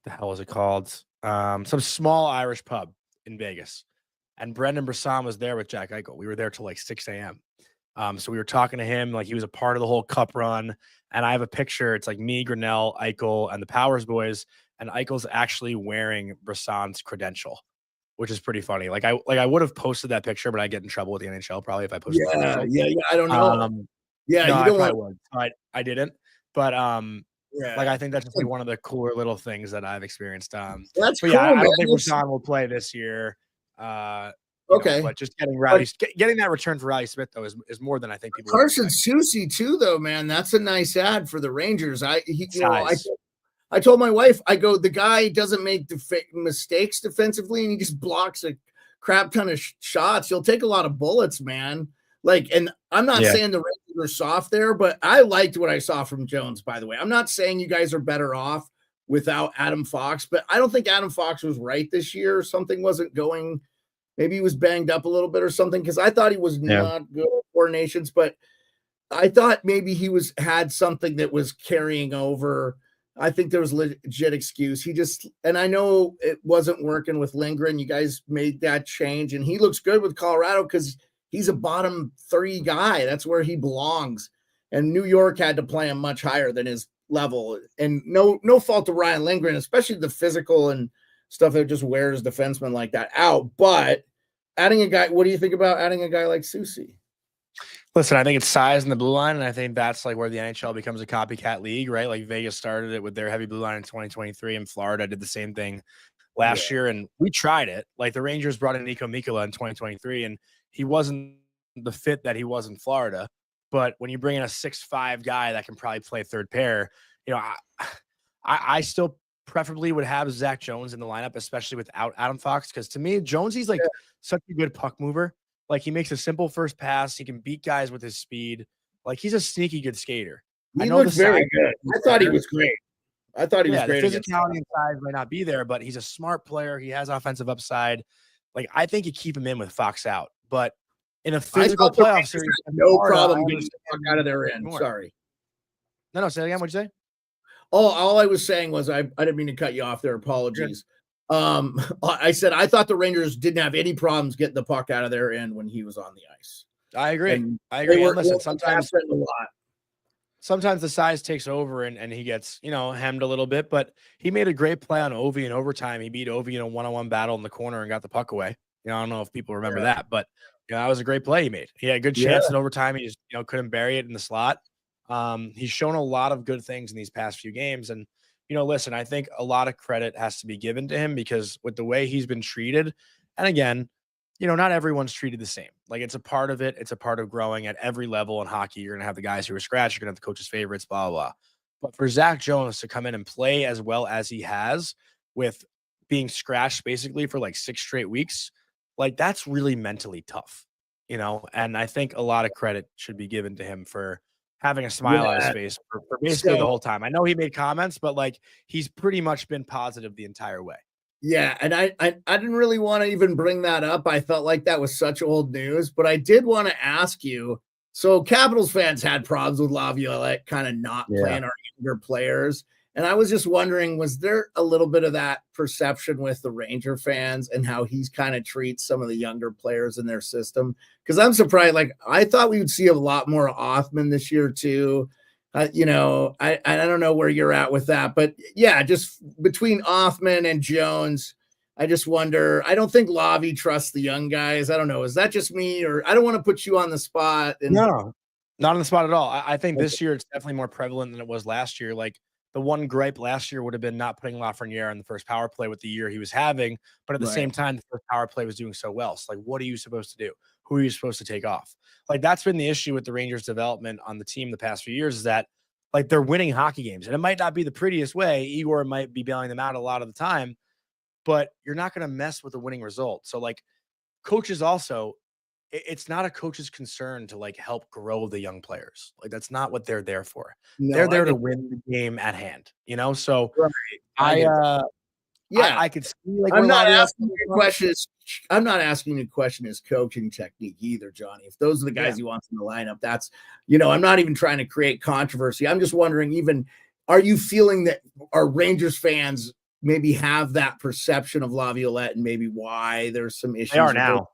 the hell was it called? Some small Irish pub in Vegas. And Brendan Brisson was there with Jack Eichel. We were there till like 6 a.m. So we were talking to him like he was a part of the whole Cup run. And I have a picture. It's like me, Grinnell, Eichel, and the Powers boys. And Eichel's actually wearing Brisson's credential, which is pretty funny. Like I would have posted that picture, but I'd get in trouble with the NHL probably if I posted that. Yeah. I don't know. You don't would. I didn't. But like I think that's just like one of the cooler little things that I've experienced. That's cool. Yeah, I don't think Brisson will play this year. But just getting that return for Riley Smith though is more than I think people. Carson Soucy too, though, man. That's a nice ad for the Rangers. I told my wife, I go, the guy doesn't make mistakes defensively, and he just blocks a crap ton of shots. He'll take a lot of bullets, man. Like, and I'm not saying the Rangers are soft there, but I liked what I saw from Jones, by the way. I'm not saying you guys are better off without Adam Fox, but I don't think Adam Fox was right this year. Something wasn't going. Maybe he was banged up a little bit or something, because I thought he was not good at coordinations, but I thought maybe he had something that was carrying over. I think there was legit excuse. And I know it wasn't working with Lindgren. You guys made that change, and he looks good with Colorado because he's a bottom 3 guy. That's where he belongs. And New York had to play him much higher than his level. And no fault to Ryan Lindgren, especially the physical and stuff that just wears defensemen like that out. But adding a guy, what do you think about adding a guy like Soucy? Listen, I think it's size in the blue line, and I think that's like where the NHL becomes a copycat league, right? Like Vegas started it with their heavy blue line in 2023, and Florida did the same thing last year, and we tried it. Like the Rangers brought in Nico Mikkola in 2023, and he wasn't the fit that he was in Florida. But when you bring in a 6'5" guy that can probably play third pair, you know, I still preferably would have Zach Jones in the lineup, especially without Adam Fox, because to me, Jonesy's like such a good puck mover. Like he makes a simple first pass. He can beat guys with his speed. Like he's a sneaky good skater. He looked very good. I thought he was great. I thought he was great. The physicality and size might not be there, but he's a smart player. He has offensive upside. Like I think you keep him in with Fox out, but in a physical playoff series, no problem getting the puck out of their end. Sorry. No, say it again. What'd you say? Oh, all I was saying was I didn't mean to cut you off there. Apologies. I said I thought the Rangers didn't have any problems getting the puck out of their end when he was on the ice. I agree. And Listen, sometimes the size takes over and he gets, hemmed a little bit, but he made a great play on Ovi in overtime. He beat Ovi in a one-on-one battle in the corner and got the puck away. I don't know if people remember that, but that was a great play he made. He had a good chance in overtime. He just, couldn't bury it in the slot. He's shown a lot of good things in these past few games. And, listen, I think a lot of credit has to be given to him because with the way he's been treated, and again, not everyone's treated the same. Like it's a part of it. It's a part of growing at every level in hockey. You're going to have the guys who are scratched. You're going to have the coach's favorites, blah, blah, blah. But for Zach Jones to come in and play as well as he has with being scratched basically for like 6 straight weeks, like that's really mentally tough, and I think a lot of credit should be given to him for having a smile on his face for basically the whole time. I know he made comments, but like he's pretty much been positive the entire way. Yeah, and I didn't really want to even bring that up. I felt like that was such old news, but I did want to ask you. So Capitals fans had problems with Laviolette kind of not playing our younger players. And I was just wondering, was there a little bit of that perception with the Ranger fans and how he's kind of treats some of the younger players in their system? Because I'm surprised. Like I thought we would see a lot more Othman this year too. I don't know where you're at with that, but yeah, just between Othman and Jones, I just wonder. I don't think Lavi trusts the young guys. I don't know. Is that just me, or I don't want to put you on the spot? No, not on the spot at all. I think this year it's definitely more prevalent than it was last year. Like the one gripe last year would have been not putting Lafreniere on the first power play with the year he was having, but at the same time, the first power play was doing so well. So like, what are you supposed to do? Who are you supposed to take off? Like that's been the issue with the Rangers development on the team the past few years is that like they're winning hockey games and it might not be the prettiest way. Igor might be bailing them out a lot of the time, but you're not going to mess with a winning result. So like coaches also, it's not a coach's concern to like help grow the young players. Like that's not what they're there for. No, they're there to win the game at hand, So I could see like I'm not asking you questions. I'm not asking you to question his coaching technique either, Johnny. If those are the guys he wants in the lineup, that's I'm not even trying to create controversy. I'm just wondering, are you feeling that our Rangers fans maybe have that perception of Laviolette and maybe why there's some issues? They are now.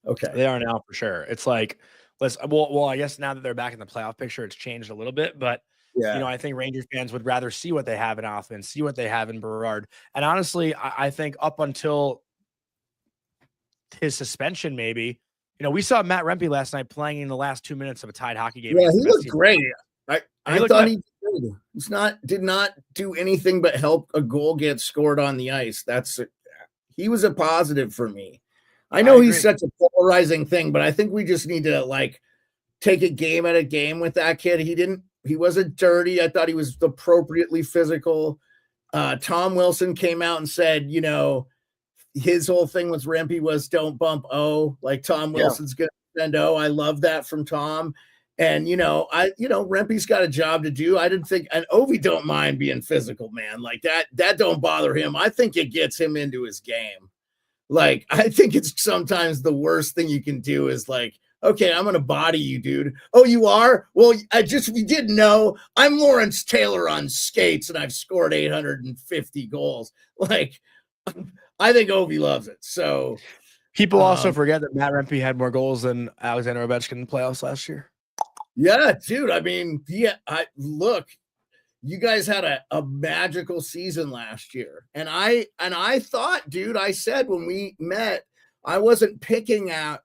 Okay. They are now for sure. It's like, I guess now that they're back in the playoff picture, it's changed a little bit, but I think Rangers fans would rather see what they have in Othman, see what they have in Berard. And honestly, I think up until his suspension, maybe, we saw Matt Rempe last night playing in the last 2 minutes of a tied hockey game. Yeah, he looked great. I thought he did not do anything but help a goal get scored on the ice. He was a positive for me. I know he's such a polarizing thing, but I think we just need to like take a game at a game with that kid. He didn't dirty. I thought he was appropriately physical. Tom Wilson came out and said, his whole thing with Rempe was don't bump O. Like Tom Wilson's going to send O. I love that from Tom. And, Rempe's got a job to do. I didn't think, and Ovi don't mind being physical, man. Like that don't bother him. I think it gets him into his game. Like, I think it's sometimes the worst thing you can do is like, okay, I'm going to body you, dude. Oh, you are? Well, we didn't know. I'm Lawrence Taylor on skates and I've scored 850 goals. Like, I think Ovi loves it. So people also forget that Matt Rempe had more goals than Alexander Ovechkin in the playoffs last year. Yeah, dude. I mean, look, you guys had a magical season last year. And I thought, dude, I said when we met, I wasn't picking at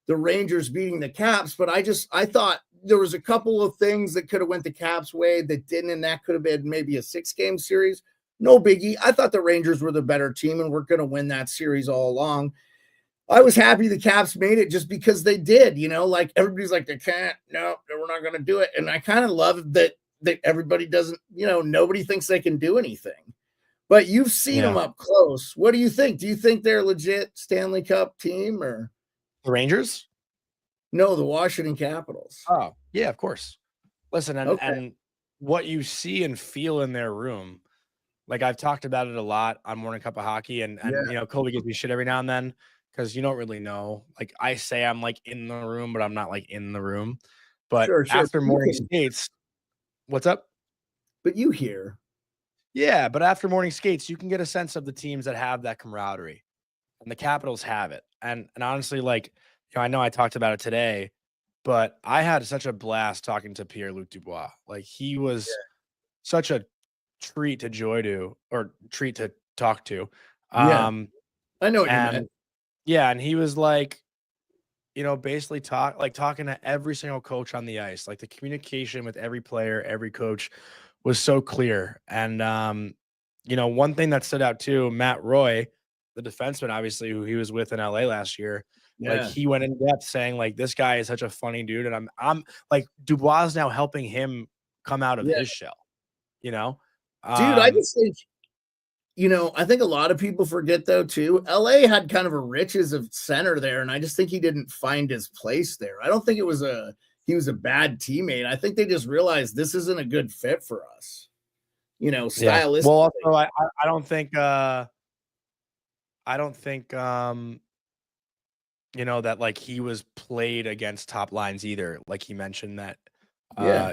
the Rangers beating the Caps, but I thought there was a couple of things that could have went the Caps' way that didn't, and that could have been maybe a 6-game series. No biggie. I thought the Rangers were the better team and we're going to win that series all along. I was happy the Caps made it just because they did, like everybody's like, they can't, no, we're not going to do it. And I kind of love that everybody doesn't, nobody thinks they can do anything, but you've seen them up close. What do you think? Do you think they're a legit Stanley Cup team or the Rangers? No, the Washington Capitals. Oh, yeah, of course. Listen, and what you see and feel in their room, like I've talked about it a lot on Morning Cup of Hockey, and Colby gives me shit every now and then because you don't really know. Like I say I'm like in the room, but I'm not like in the room. But after morning skates, what's up? But you hear. Yeah, but after morning skates, you can get a sense of the teams that have that camaraderie. And the Capitals have it. And honestly, like, I know I talked about it today, but I had such a blast talking to Pierre-Luc Dubois. Like he was such a treat to treat to talk to. I know what you meant. Yeah, and he was like, basically talking to every single coach on the ice. Like the communication with every player, every coach was so clear. And one thing that stood out too, Matt Roy, the defenseman, obviously, who he was with in LA last year, like he went in depth saying like this guy is such a funny dude, and I'm like Dubois is now helping him come out of his shell. Dude, I just think I think a lot of people forget though too. LA had kind of a riches of center there, and I just think he didn't find his place there. I don't think he was a bad teammate. I think they just realized this isn't a good fit for us. Stylistically. Well, also I don't think that like he was played against top lines either. Like he mentioned that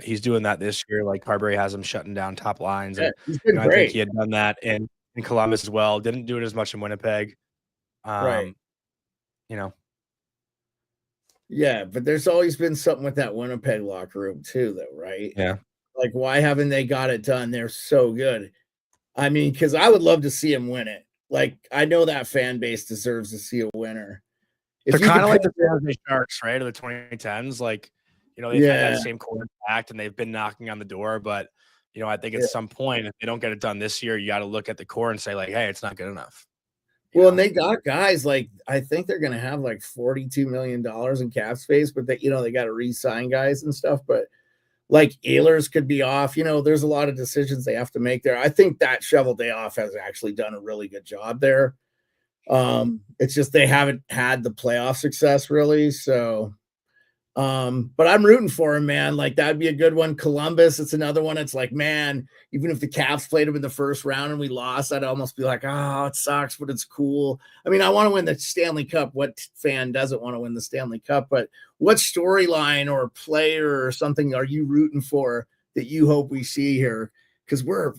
he's doing that this year. Like Carberry has him shutting down top lines. And he's been great. I think he had done that in Columbus as well. Didn't do it as much in Winnipeg. Right. Yeah, but there's always been something with that Winnipeg locker room too, though, right? Yeah. Like, why haven't they got it done? They're so good. I mean, because I would love to see him win it. Like, I know that fan base deserves to see a winner. They're kind of like the San Jose Sharks, right? Of the 2010s. Like, they've had that same core impact and they've been knocking on the door. But, I think at some point, if they don't get it done this year, you got to look at the core and say, like, hey, it's not good enough. And they got guys like, I think they're going to have like $42 million in cap space, but they got to re-sign guys and stuff. But like Ehlers could be off. There's a lot of decisions they have to make there. I think that Shovel Day Off has actually done a really good job there. It's just they haven't had the playoff success really. So, but I'm rooting for him, man. Like that'd be a good one. Columbus, it's another one. It's like, man, even if the Caps played him in the first round and we lost, I'd almost be like, oh, it sucks, but it's cool. I mean, I want to win the Stanley Cup. What fan doesn't want to win the Stanley Cup? But what storyline or player or something are you rooting for that you hope we see here? Because we're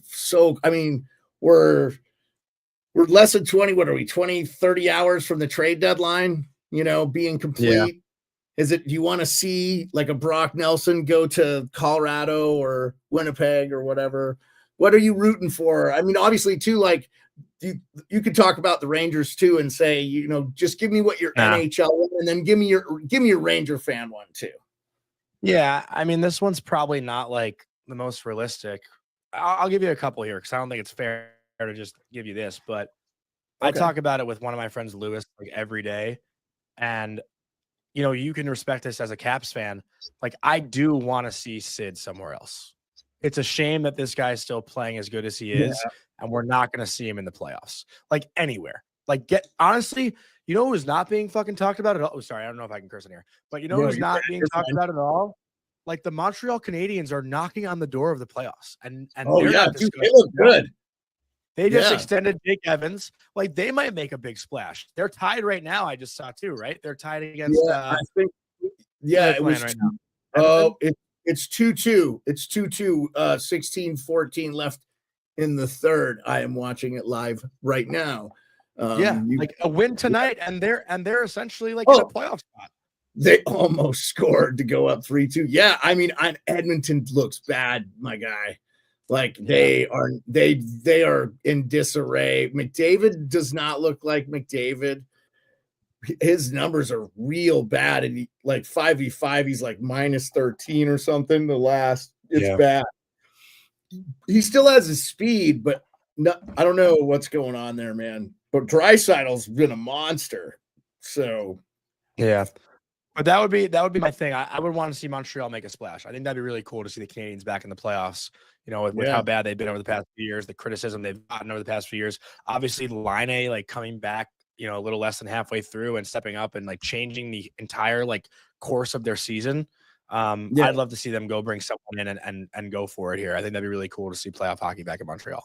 less than 20, what are we, 20, 30 hours from the trade deadline, being complete. Yeah. Do you want to see like a Brock Nelson go to Colorado or Winnipeg or whatever? What are you rooting for? I mean, obviously too, like you could talk about the Rangers too and say, just give me what your NHL and then give me your Ranger fan one too. Yeah. I mean, this one's probably not like the most realistic. I'll give you a couple here because I don't think it's fair to just give you this, but I talk about it with one of my friends, Lewis, like every day. And you know, you can respect this as a Caps fan. Like, I do want to see Sid somewhere else. It's a shame that this guy's still playing as good as he is, and we're not going to see him in the playoffs, like anywhere. Like, honestly, you know who's not being fucking talked about at all? Oh, sorry, I don't know if I can curse in here, but you know who's not being talked about at all? Like, the Montreal Canadiens are knocking on the door of the playoffs, and dude, they look good. They just extended Jake Evans. Like, they might make a big splash. They're tied right now. I just saw too, right? They're tied against. I think. Yeah, it was. Right now. Oh, it's 2-2. It's 2-2. 16-14 left in the third. I am watching it live right now. Like a win tonight, and they're essentially like in a playoff spot. They almost scored to go up 3-2. Yeah, I mean, Edmonton looks bad, my guy. Like they are in disarray. McDavid does not look like McDavid. His numbers are real bad, and like 5v5, he's like -13 or something. It's bad. He still has his speed, but I don't know what's going on there, man. But Draisaitl's been a monster. So yeah. But that would be my thing. I would want to see Montreal make a splash. I think that'd be really cool to see the Canadiens back in the playoffs. You know, with how bad they've been over the past few years, the criticism they've gotten over the past few years. Obviously, Laine like coming back, you know, a little less than halfway through and stepping up and like changing the entire like course of their season. I'd love to see them go bring someone in and go for it here. I think that'd be really cool to see playoff hockey back in Montreal.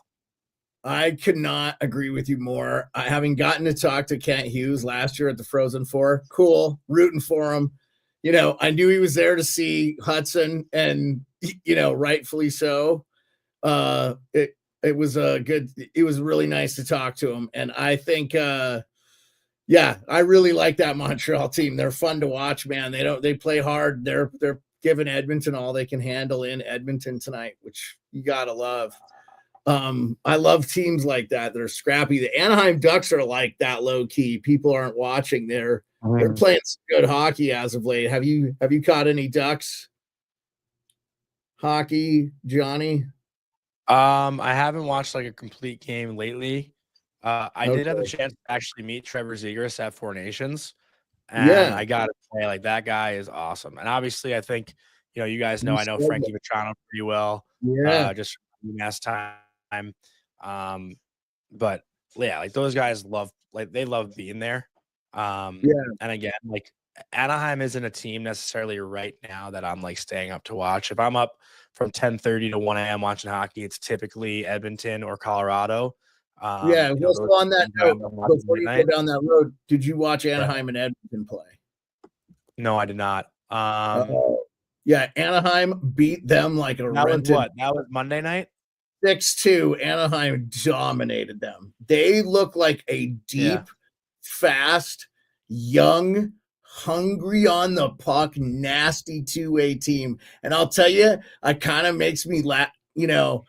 I could not agree with you more. Having gotten to talk to Kent Hughes last year at the Frozen Four, cool, rooting for him. You know, I knew he was there to see Hudson, and you know, rightfully so. It was really nice to talk to him, and I think, I really like that Montreal team. They're fun to watch, man. They play hard. They're giving Edmonton all they can handle in Edmonton tonight, which you gotta love. I love teams like that. They're scrappy. The Anaheim Ducks are like that low key. People aren't watching. They're playing some good hockey as of late. Have you caught any Ducks hockey, Johnny? I haven't watched like a complete game lately. I did have a chance to actually meet Trevor Zegras at Four Nations, and I got to say, like, that guy is awesome. And obviously, I think, you know, you guys know, I know Frankie Vetrano pretty well. Just from last time. But yeah, like those guys they love being there. And again, like Anaheim isn't a team necessarily right now that I'm like staying up to watch. If I'm up from 10:30 to 1 a.m. watching hockey, it's typically Edmonton or Colorado. On that note, before you go down that road, did you watch Anaheim and Edmonton play? No, I did not. Anaheim beat them like a rented. That was Monday night? 6-2. Anaheim dominated them. They look like a deep, fast, young, hungry on the puck, nasty two-way team. And I'll tell you, it kind of makes me laugh, you know,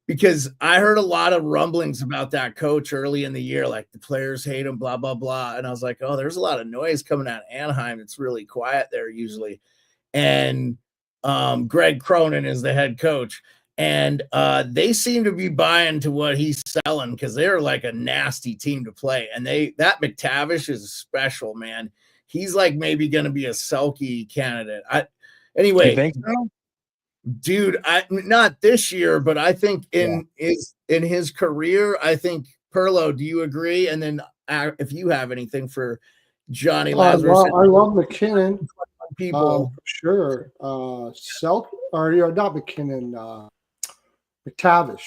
because I heard a lot of rumblings about that coach early in the year, like the players hate him, blah, blah, blah. And I was like, oh, there's a lot of noise coming out of Anaheim. It's really quiet there usually. And Greg Cronin is the head coach. And they seem to be buying to what he's selling because they're like a nasty team to play. And that McTavish is special, man. He's like maybe going to be a Selke candidate. Anyway, you think so? Dude, not this year, but I think in his career, I think Pearlo. Do you agree? And then if you have anything for Jonny Lazarus, I love McKinnon. People for sure. Selke or not McKinnon. McTavish,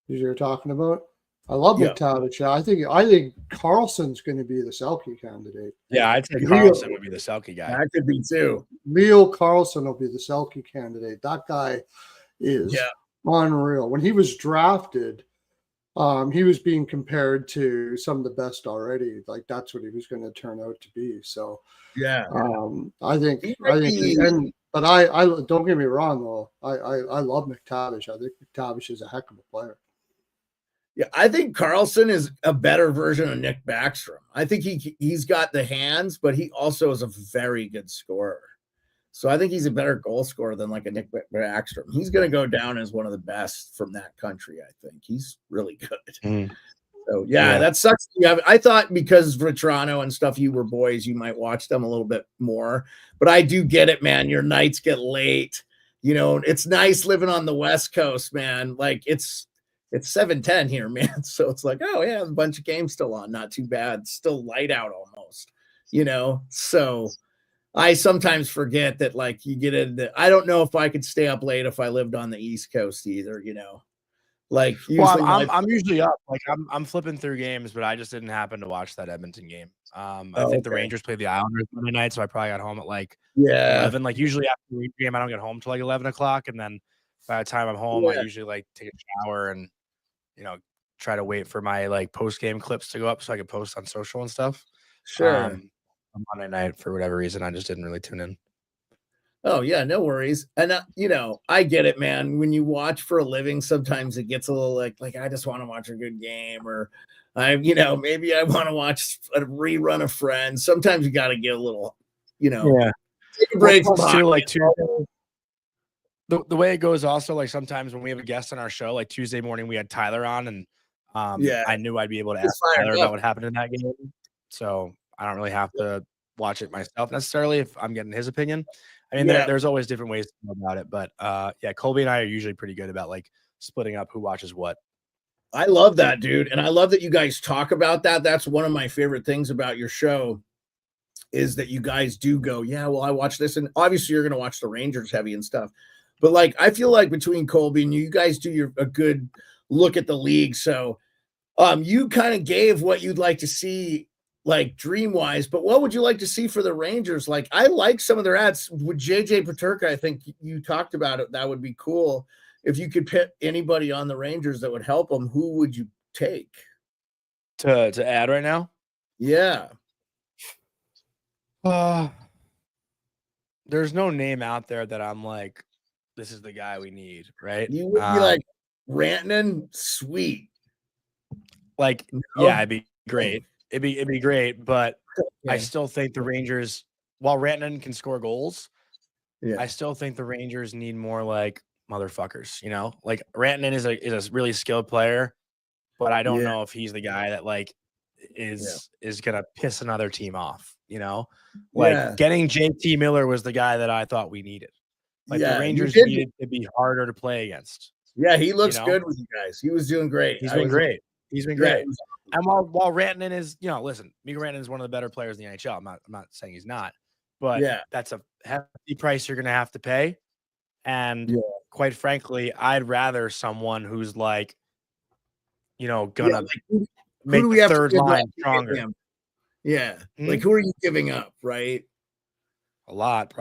as you're talking about. I love McTavish. I think Carlson's going to be the Selke candidate. Yeah, I'd say Carlson would be the Selke guy. That could be too. Leo Carlson will be the Selke candidate. That guy is unreal. When he was drafted, he was being compared to some of the best already. Like that's what he was going to turn out to be. So I think but I don't get me wrong though. I love McTavish. I think McTavish is a heck of a player. Yeah, I think Carlson is a better version of Nick Backstrom. I think he's got the hands, but he also is a very good scorer. So I think he's a better goal scorer than like a Nick Backstrom. He's going to go down as one of the best from that country, I think. He's really good. So yeah, that sucks. Yeah, I thought because Vetrano and stuff, you were boys, you might watch them a little bit more. But I do get it, man. Your nights get late. You know, it's nice living on the West Coast, man. Like it's 7:10 here, man. So it's like, oh yeah, a bunch of games still on. Not too bad. Still light out almost. You know, so I sometimes forget that like you get into. I don't know if I could stay up late if I lived on the East Coast either. You know. Like usually I'm usually up. Like I'm flipping through games, but I just didn't happen to watch that Edmonton game. I think the Rangers played the Islanders Monday night, so I probably got home at like 11. Like usually after the game, I don't get home till like 11 o'clock, and then by the time I'm home, I usually like take a shower and try to wait for my like post game clips to go up so I can post on social and stuff. Sure. On Monday night, for whatever reason, I just didn't really tune in. Oh yeah, no worries. And I get it, man. When you watch for a living, sometimes it gets a little like I just want to watch a good game, or maybe I want to watch a rerun of Friends. Sometimes you got to get a little, take a break from the way it goes. Also, like sometimes when we have a guest on our show, like Tuesday morning, we had Tyler on, and I knew I'd be able to ask Tyler about what happened in that game, so I don't really have to watch it myself necessarily if I'm getting his opinion. I mean, there's always different ways to go about it, but Colby and I are usually pretty good about like splitting up who watches what. I love that, dude, and I love that you guys talk about that. That's one of my favorite things about your show is that you guys do go, yeah, well, I watch this, and obviously you're going to watch the Rangers heavy and stuff, but like I feel like between Colby and you guys do a good look at the league. So, you kind of gave what you'd like to see. Like dream wise, but what would you like to see for the Rangers? Like I like some of their ads with JJ Peterka. I think you talked about it. That would be cool. If you could pick anybody on the Rangers that would help them, who would you take to add right now? Yeah. There's no name out there that I'm like, this is the guy we need, right? You would be like Rantanen, sweet. Like, yeah, it'd be great. It'd be great, but I still think the Rangers, while Rantanen can score goals, I still think the Rangers need more like motherfuckers, Like Rantanen is a really skilled player, but I don't know if he's the guy that like is gonna piss another team off, Like getting JT Miller was the guy that I thought we needed. Like the Rangers needed to be harder to play against. Yeah, he looks good with you guys. He was doing great. He's been great. And while Rantanen is, listen, Mikko Rantanen is one of the better players in the NHL. I'm not saying he's not, but that's a hefty price you're going to have to pay. And quite frankly, I'd rather someone who's like, going to make the third line stronger. Yeah. Like who are you giving up, right? A lot,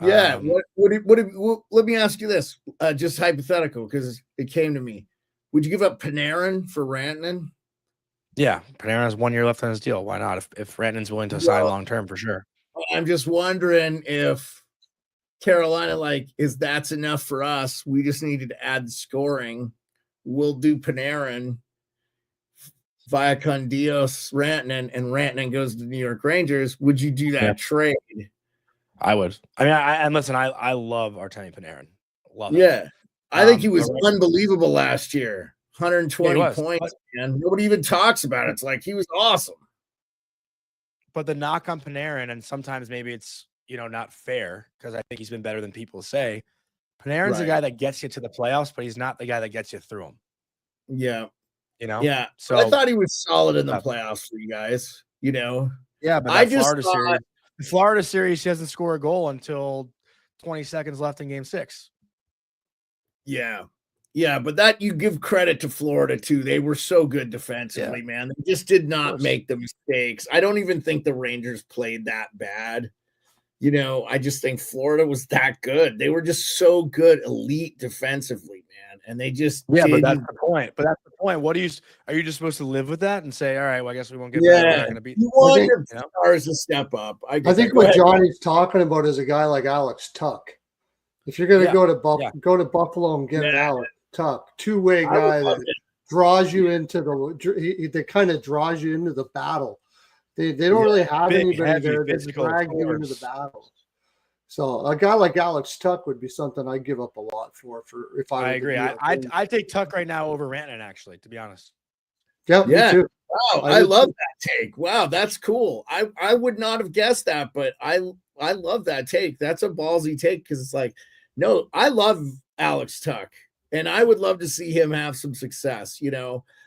Yeah. Let me ask you this, just hypothetical, because it came to me. Would you give up Panarin for Rantanen? Yeah, Panarin has 1 year left on his deal. Why not? If Rantanen's willing to sign long term, for sure. I'm just wondering if Carolina, is that's enough for us? We just needed to add scoring. We'll do Panarin via Condios, Rantanen, and Rantanen goes to the New York Rangers. Would you do that trade? I would. I mean, and listen, I love Artemi Panarin. Love it. Yeah. I think he was unbelievable last year. 120 points, man. Nobody even talks about it. It's like he was awesome. But the knock on Panarin, and sometimes maybe it's not fair because I think he's been better than people say. Panarin's the guy that gets you to the playoffs, but he's not the guy that gets you through them. Yeah. Yeah. So I thought he was solid in the playoffs for you guys. Yeah, but the Florida series, he doesn't score a goal until 20 seconds left in Game 6. Yeah. Yeah, but that you give credit to Florida too. They were so good defensively, man. They just did not make the mistakes. I don't even think the Rangers played that bad. I just think Florida was that good. They were just so good, elite defensively, man. And they just but that's the point. What are you just supposed to live with that and say, all right, well, I guess we won't get better. We're not going to beat. You want your stars to step up. I think what Johnny's talking about is a guy like Alex Tuck. If you're going to go to Buffalo and get Alex Tuck, two-way guy that draws you into they kind of draws you into the battle. They don't really have anybody there that drag you into the battle. So a guy like Alex Tuck would be something I'd give up a lot for if I agree. I take Tuck right now over Rantanen, actually, to be honest. Yep, Yeah. me too. Wow, I love that take. Wow, that's cool. I would not have guessed that, but I love that take. That's a ballsy take because it's like, no, I love Alex Tuck, and I would love to see him have some success.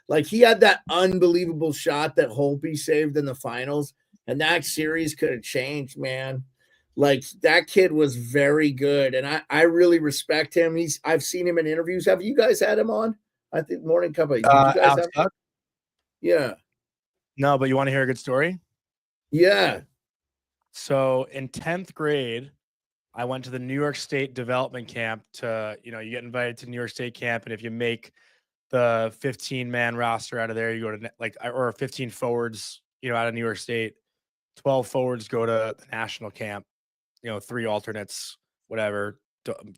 Like he had that unbelievable shot that Holtby saved in the finals, and that series could have changed, man. Like that kid was very good, and I really respect him. I've seen him in interviews. Have you guys had him on? I think Morning Cuppa. Did you guys Alex have? Tuck? Yeah. No, but you want to hear a good story? Yeah. So in 10th grade, I went to the New York State development camp to, you get invited to New York State camp. And if you make the 15-man roster out of there, you go to or 15 forwards, out of New York State, 12 forwards go to the national camp, 3 alternates, whatever.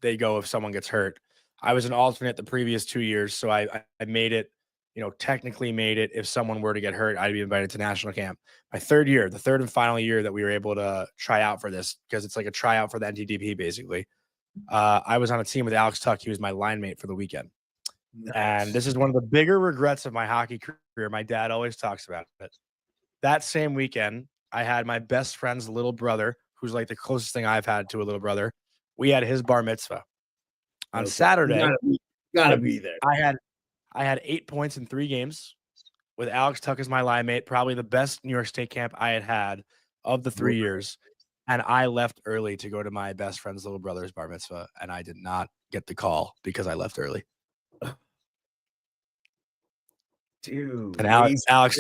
They go if someone gets hurt. I was an alternate the previous 2 years. So I made it, technically made it. If someone were to get hurt, I'd be invited to national camp. My third year, the third and final year that we were able to try out for this, because it's like a tryout for the NTDP, basically. I was on a team with Alex Tuck. He was my line mate for the weekend. Nice. And this is one of the bigger regrets of my hockey career. My dad always talks about it. That same weekend, I had my best friend's little brother, who's like the closest thing I've had to a little brother. We had his bar mitzvah. On Saturday, gotta be there. I had 8 points in 3 games with Alex Tuck as my line mate, probably the best New York State camp I had of the 3 years. And I left early to go to my best friend's little brother's bar mitzvah, and I did not get the call because I left early. Dude. And Alex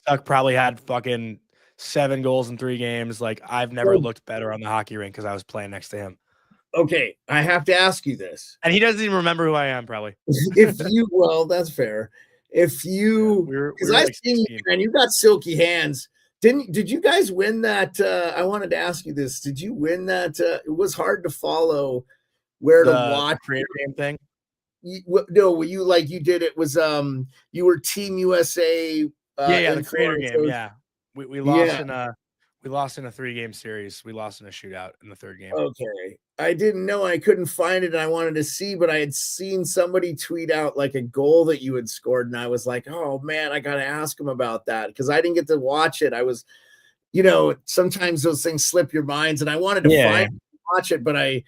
Tuck probably had fucking 7 goals in 3 games. Like, I've never looked better on the hockey rink because I was playing next to him. Okay, I have to ask you this. And he doesn't even remember who I am, probably. Well, that's fair. If you, because I've seen you, and you got silky hands. Did you guys win that? I wanted to ask you this. Did you win that? It was hard to follow where to watch. Creator game thing? No, you did it was you were Team USA. The creator game. Yeah. We lost in a 3-game series. We lost in a shootout in the 3rd game. Okay. I didn't know. I couldn't find it, and I wanted to see, but I had seen somebody tweet out like a goal that you had scored, and I was like, oh man, I got to ask him about that because I didn't get to watch it. I was, sometimes those things slip your minds, and I wanted to watch it, but I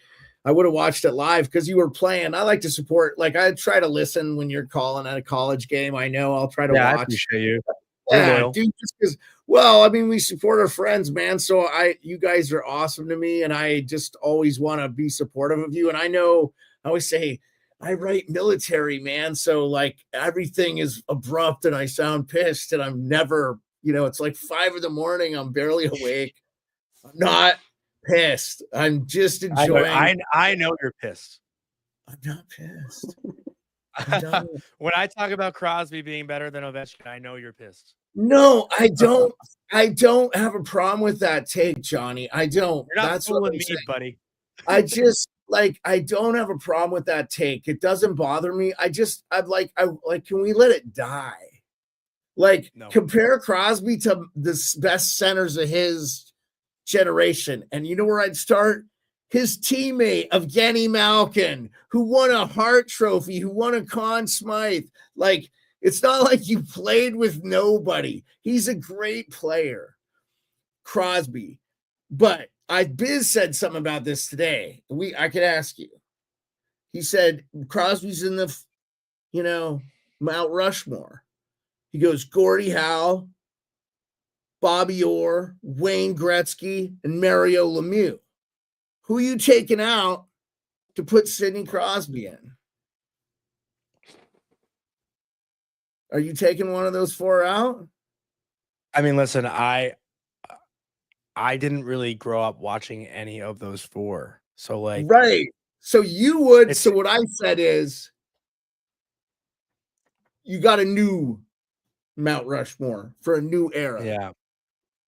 would have watched it live because you were playing. I like to support, like I try to listen when you're calling at a college game. I know I'll try to watch. I appreciate you. Yeah, dude, just because, well, I mean, we support our friends, man. So you guys are awesome to me, and I just always want to be supportive of you. And I know I always say I write military, man. So like everything is abrupt and I sound pissed, and I'm never, it's like 5 a.m. I'm barely awake. I'm not pissed. I'm just enjoying. I know you're pissed. I'm not pissed. When I talk about Crosby being better than Ovechkin, I know you're pissed. No, I don't. I don't have a problem with that take, Johnny. I don't. You're not fooling me, buddy. I just I don't have a problem with that take. It doesn't bother me. I like, can we let it die? Like, compare Crosby to the best centers of his generation. And you know where I'd start? His teammate of Evgeny Malkin, who won a Hart Trophy, who won a Conn Smythe. Like, it's not like you played with nobody. He's a great player, Crosby. But Biz said something about this today. I could ask you. He said Crosby's in the, Mount Rushmore. He goes Gordie Howe, Bobby Orr, Wayne Gretzky, and Mario Lemieux. Who are you taking out to put Sidney Crosby in? Are you taking one of those 4 out? I mean, listen, I didn't really grow up watching any of those 4. So like, right. So you would. So what I said is you got a new Mount Rushmore for a new era. Yeah.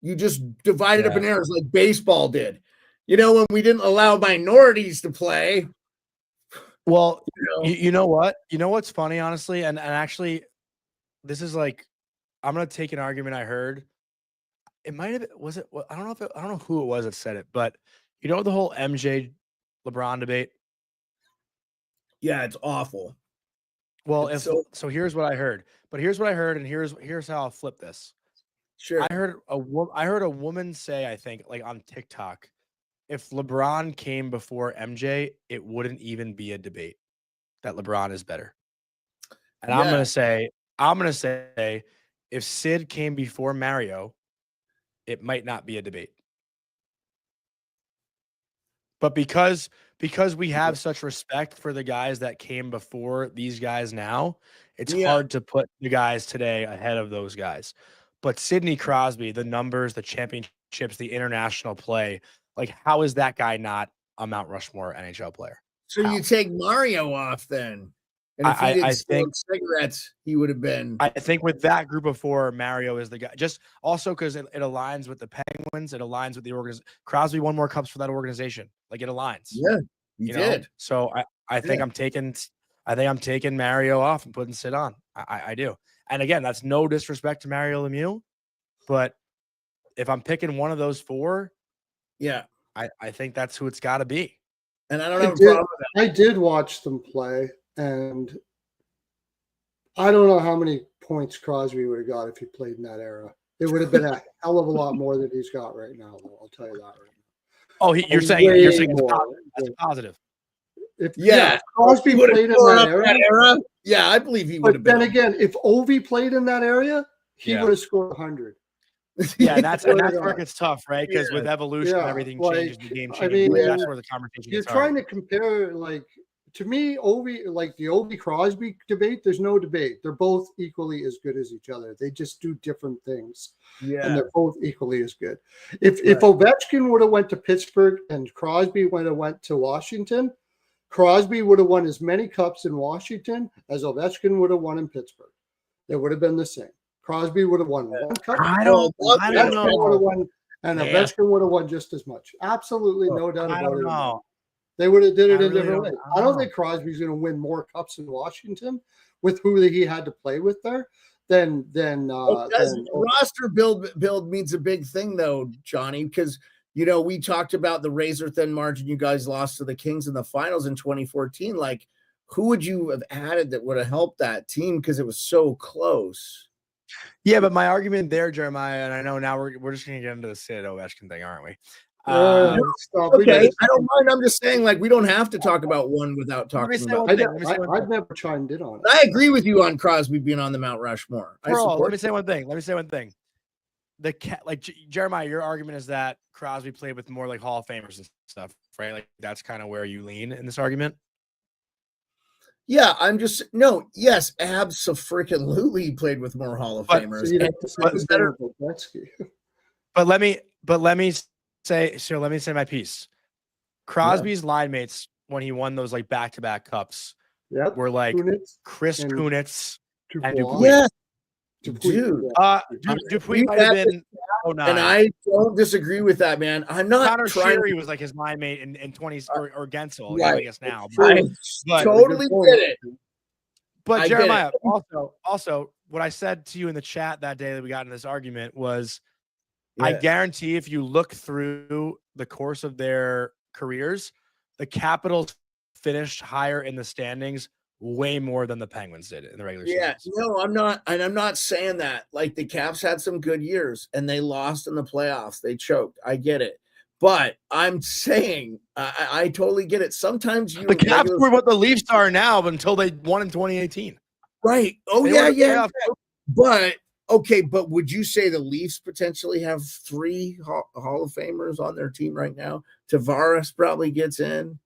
You just divided up in eras like baseball did. When we didn't allow minorities to play. Well, you know what? You know what's funny, honestly? And actually, this is like, I'm going to take an argument I heard. It might have been, I don't know who it was that said it, but the whole MJ LeBron debate? Yeah, it's awful. Well, so here's what I heard. But here's what I heard, and here's how I'll flip this. Sure. I heard a woman say, I think, like on TikTok, if LeBron came before MJ, it wouldn't even be a debate that LeBron is better. And I'm gonna say, if Sid came before Mario, it might not be a debate. But because we have such respect for the guys that came before these guys now, it's hard to put the guys today ahead of those guys. But Sidney Crosby, the numbers, the championships, the international play, like how is that guy not a Mount Rushmore NHL player? So you take Mario off then. And if he didn't smoke cigarettes, he would have been. I think with that group of four, Mario is the guy. Just also because it aligns with the Penguins, it aligns with the organization. Crosby won more cups for that organization. Like it aligns. Yeah, he did. So I think I'm taking Mario off and putting Sid on. I do. And again, that's no disrespect to Mario Lemieux, but if I'm picking one of those four, I think that's who it's got to be. And I don't have a problem with that. I did watch them play. And I don't know how many points Crosby would have got if he played in that era. It would have been a hell of a lot more than he's got right now, though. I'll tell you that right now. Oh, you're saying that's positive. If Crosby played in that era, I believe he would have been. Then again, if Ovi played in that area, he would have scored 100. Yeah, that's where it's tough, right? Because with evolution, everything changes. The game changes. That's where the conversation. You're trying to compare, like. To me, Ovi, like the Ovi Crosby debate, there's no debate. They're both equally as good as each other. They just do different things. Yeah. And they're both equally as good. If Ovechkin would have went to Pittsburgh and Crosby would have went to Washington, Crosby would have won as many cups in Washington as Ovechkin would have won in Pittsburgh. It would have been the same. Crosby would have won one cup. I don't know. And Ovechkin would have won just as much. Absolutely no doubt about it. They would have did it in different ways. I don't think Crosby's going to win more cups in Washington with who he had to play with there than roster build means a big thing though, Johnny, because we talked about the razor thin margin you guys lost to the Kings in the finals in 2014. Like, who would you have added that would have helped that team because it was so close? Yeah, but my argument there, Jeremiah, and I know now we're just going to get into the Sid Ovechkin thing, aren't we? Okay, I don't mind. I'm just saying, like, we don't have to talk about one without talking about. I've never chimed in on it. I agree with you on Crosby being on the Mount Rushmore. Let me say one thing. Jeremiah, your argument is that Crosby played with more like Hall of Famers and stuff, right? Like that's kind of where you lean in this argument. Yeah, yes, abso-freaking-lutely he played with more Hall of Famers. But let me say my piece. Crosby's line mates when he won those like back-to-back cups were like Chris Kunitz and Dupuis. Yeah, Dupuis might have been. And I don't disagree with that, man. I'm not Connor Sherry was like his line mate in 20s or Gensel, right. I guess now. But totally get it. But Jeremiah, also, what I said to you in the chat that day that we got in this argument was, I guarantee if you look through the course of their careers, the Capitals finished higher in the standings way more than the Penguins did in the regular season. Yeah, no, I'm not. And I'm not saying that. Like the Caps had some good years and they lost in the playoffs. They choked. I get it. But I'm saying I totally get it. Sometimes the Caps were what the Leafs are now until they won in 2018. Right. Oh, yeah. But okay, but would you say the Leafs potentially have 3 Hall of Famers on their team right now? Tavares probably gets in.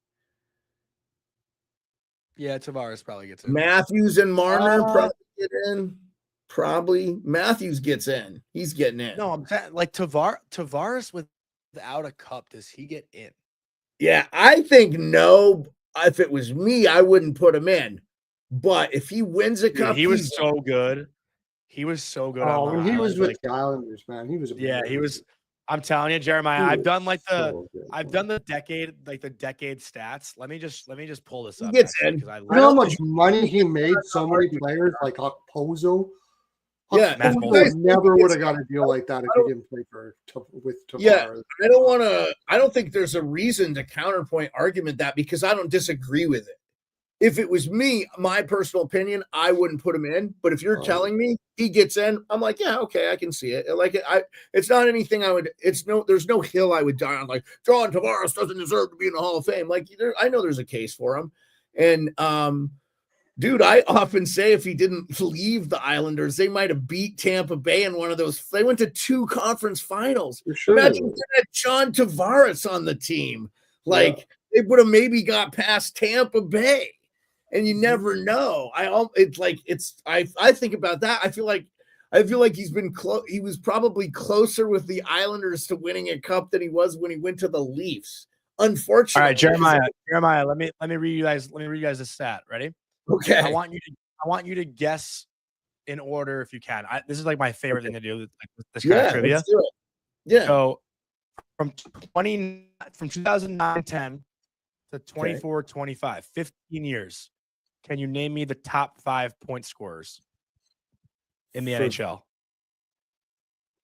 Yeah, Tavares probably gets in. Matthews and Marner probably get in. Probably. Matthews gets in. He's getting in. No, I'm saying like Tavares without a cup, does he get in? Yeah, I think no. If it was me, I wouldn't put him in. But if he wins a cup, he was so good. He was so good. Oh, when he was with the Islanders, man, he was. He was. I'm telling you, Jeremiah. I've done the decade stats. Let me just pull this up. He gets in. You know how much money he made? So many players like Okposo. Yeah, never would have got a deal like that if he didn't play with Tavares. Yeah, I don't think there's a reason to counterpoint argument that because I don't disagree with it. if it was me, my personal opinion, I wouldn't put him in. But if you're telling me he gets in, I'm like, yeah, okay, I can see it. Like it's not anything I would. There's no hill I would die on. Like John Tavares doesn't deserve to be in the Hall of Fame. Like I know there's a case for him, and dude, I often say if he didn't leave the Islanders, they might have beat Tampa Bay in one of those. They went to 2 conference finals. Sure. Imagine if they had John Tavares on the team. Like they would have maybe got past Tampa Bay. And you never know. I think about that. I feel like he's been close. He was probably closer with the Islanders to winning a cup than he was when he went to the Leafs. Unfortunately. All right, Jeremiah. Let me read you guys. Let me read you guys a stat. Ready? Okay. I want you to guess in order if you can. This is like my favorite thing to do. Like this kind of trivia. Let's do it. Yeah. So from 2009-10 to 24-25, 15 years. Can you name me the top 5 point scorers in the NHL?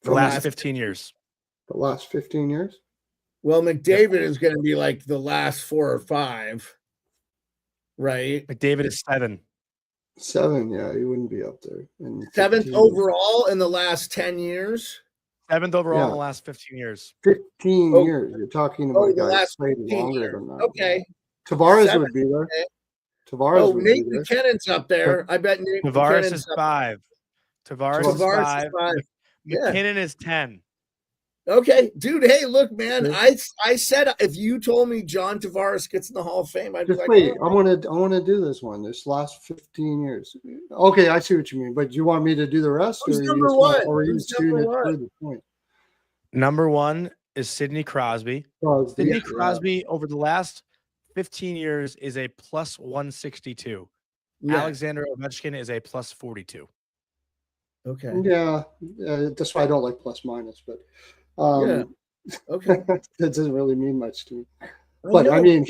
The last 15 years. The last 15 years? Well, McDavid is going to be like the last 4 or 5, right? McDavid is 7. 7, yeah, he wouldn't be up there. 7th overall in the last 10 years? 7th overall in the last 15 years. 15 years. You're talking about the last played 15 longer years. than that. Okay. Tavares would be there. Okay. Tavares would Nate be there. McKinnon's up there. I bet Nate Tavares is 5. Tavares is 5. McKinnon is 10. Okay, dude. Hey, look, man. I said if you told me John Tavares gets in the Hall of Fame, I'd be like, wait. I want to do this one. This last 15 years. Okay, I see what you mean. But do you want me to do the rest, or are you just shooting it through the point? Number 1 is Sidney Crosby. Sidney Crosby over the last 15 years is a plus 162. Yeah. Alexander Ovechkin is a plus 42. Okay. Yeah, that's why I don't like plus minus, but okay, that doesn't really mean much to me. But I mean,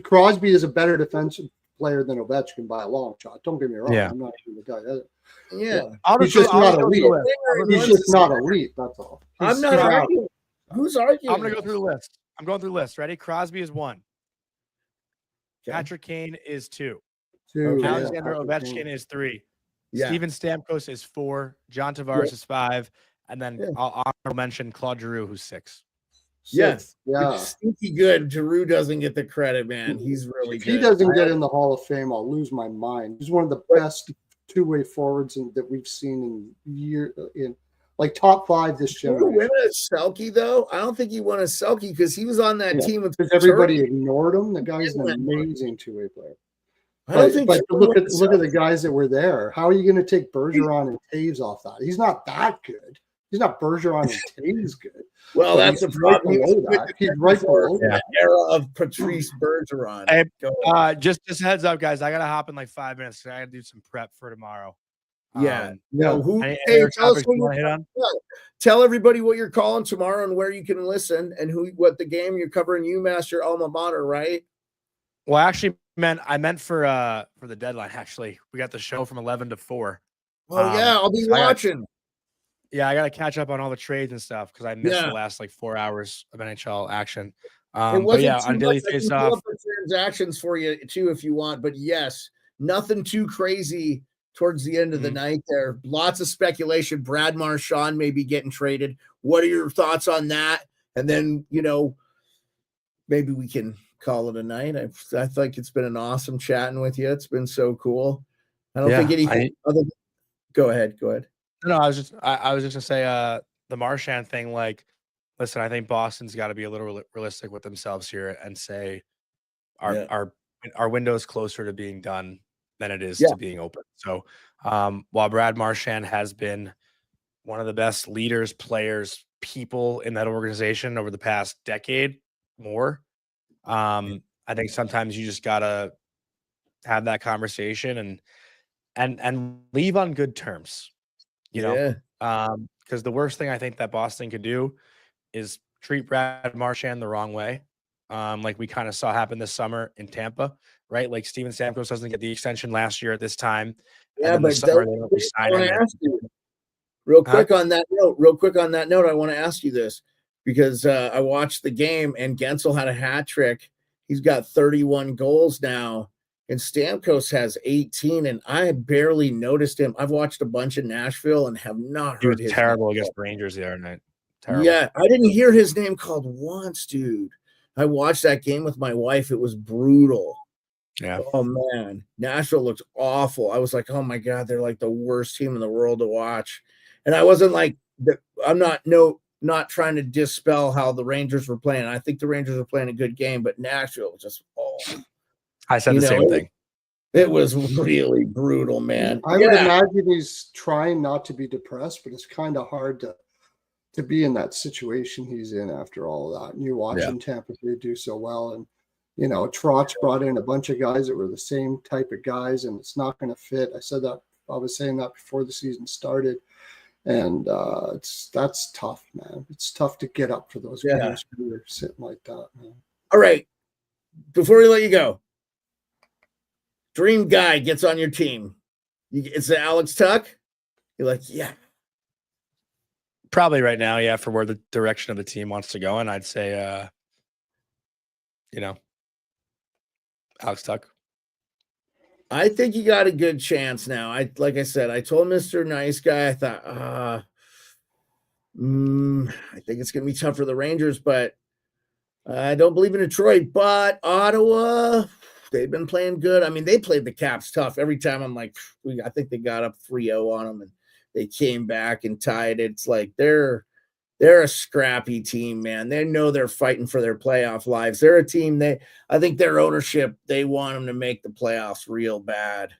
Crosby is a better defensive player than Ovechkin by a long shot. Don't get me wrong. I'm not even the guy. He's just not elite. He's just not elite. That's all. I'm not arguing. Who's arguing? I'm going to go through the list. I'm going through the list. Ready? Crosby is 1. Okay. Patrick Kane is 2. Alexander Ovechkin is 3. Steven Stamkos is 4. John Tavares is 5. And then I'll mention Claude Giroux, who's 6. Yes. Yeah. It's sneaky good. Giroux doesn't get the credit, man. He's really good. If he doesn't get in the Hall of Fame, I'll lose my mind. He's one of the best two-way forwards that we've seen in like top 5 this generation. Did he win a Selke, though? I don't think he won a Selke because he was on that team with everybody ignored him. The guy's an amazing two-way player. But look at the guys that were there. How are you going to take Bergeron and Taves off that? He's not that good. He's not Bergeron and Taves good. Well, that's the problem. He's right below that era of Patrice Bergeron. Hey, just heads up, guys. I got to hop in like 5 minutes. I got to do some prep for tomorrow. Tell everybody what you're calling tomorrow and where you can listen and what the game you're covering. UMass, your alma mater, right? Well, actually, I meant for the deadline. Actually, we got the show from 11 to 4. Oh yeah, I'll be watching. I got to catch up on all the trades and stuff because I missed the last like 4 hours of NHL action. On Daily Faceoff, transactions for you too if you want. But yes, nothing too crazy towards the end of the night there. Lots of speculation. Brad Marchand may be getting traded. What are your thoughts on that? And then, maybe we can call it a night. I think it's been an awesome chatting with you. It's been so cool. I don't think anything other. Go ahead. No, I was just gonna say the Marchand thing. Like, listen, I think Boston's got to be a little realistic with themselves here and say our window is closer to being done than it is to being open. So while Brad Marchand has been one of the best leaders, players, people in that organization over the past decade, I think sometimes you just gotta have that conversation and leave on good terms. Because the worst thing I think that Boston could do is treat Brad Marchand the wrong way. Like we kind of saw happen this summer in Tampa, right? Like Steven Stamkos doesn't get the extension last year at this time. Yeah, but real quick on that note, I want to ask you this because I watched the game and Gensel had a hat trick. He's got 31 goals now and Stamkos has 18, and I barely noticed him. I've watched a bunch of Nashville and have not heard his terrible name against called. the Rangers the other night. Terrible. Yeah, I didn't hear his name called once, dude. I watched that game with my wife. It was brutal. Yeah. Oh man, Nashville looks awful. I was like, oh my God, they're like the worst team in the world to watch. And I wasn't like, I'm not trying to dispel how the Rangers were playing. I think the Rangers were playing a good game, but Nashville was just, I said the same thing. It was really brutal, man. I would imagine he's trying not to be depressed, but it's kind of hard to be in that situation he's in after all of that. And you're watching Tampa Bay do so well. And, you know, Trotz brought in a bunch of guys that were the same type of guys, and it's not going to fit. I was saying that before the season started. And that's tough, man. It's tough to get up for those games when you're sitting like that, man. All right. Before we let you go, dream guy gets on your team. It's Alex Tuck. You're like, yeah. Probably right now, yeah, for where the direction of the team wants to go. And I'd say, Alex Tuck. I think you got a good chance now. Like I said, I told Mr. Nice Guy, I thought, I think it's going to be tough for the Rangers, but I don't believe in Detroit. But Ottawa, they've been playing good. I mean, they played the Caps tough. Every time I'm like, I think they got up 3-0 on them, and they came back and tied it. It's like they're a scrappy team, man. They know they're fighting for their playoff lives. They're a team, I think their ownership, they want them to make the playoffs real bad.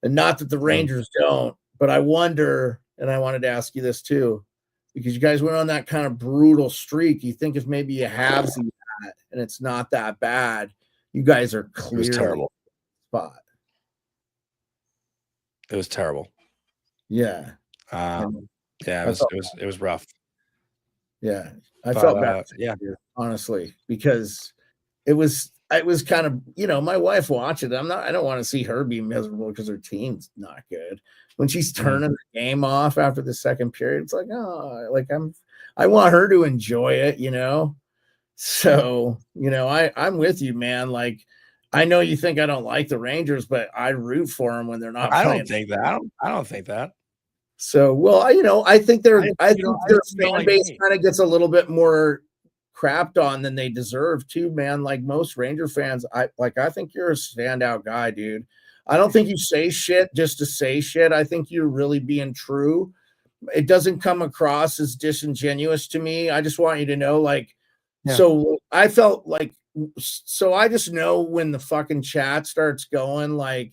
And not that the Rangers don't, but I wonder, and I wanted to ask you this too, because you guys went on that kind of brutal streak. You think if maybe you have seen that and it's not that bad, you guys are clearly terrible spot. It was terrible. Yeah. It was rough. Yeah. I felt bad. Yeah. Honestly, because it was kind of, my wife watched it. I don't want to see her be miserable because her team's not good. When she's turning the game off after the second period, it's like, I want her to enjoy it, So, I'm with you, man. Like, I know you think I don't like the Rangers, but I root for them when they're not playing. I don't think that. So, well, I think their fan base kind of gets a little bit more crapped on than they deserve too, man. Like most Ranger fans, I think you're a standout guy, dude. I don't think you say shit just to say shit. I think you're really being true. It doesn't come across as disingenuous to me. I just want you to know, so I felt like, so I just know when the fucking chat starts going, like,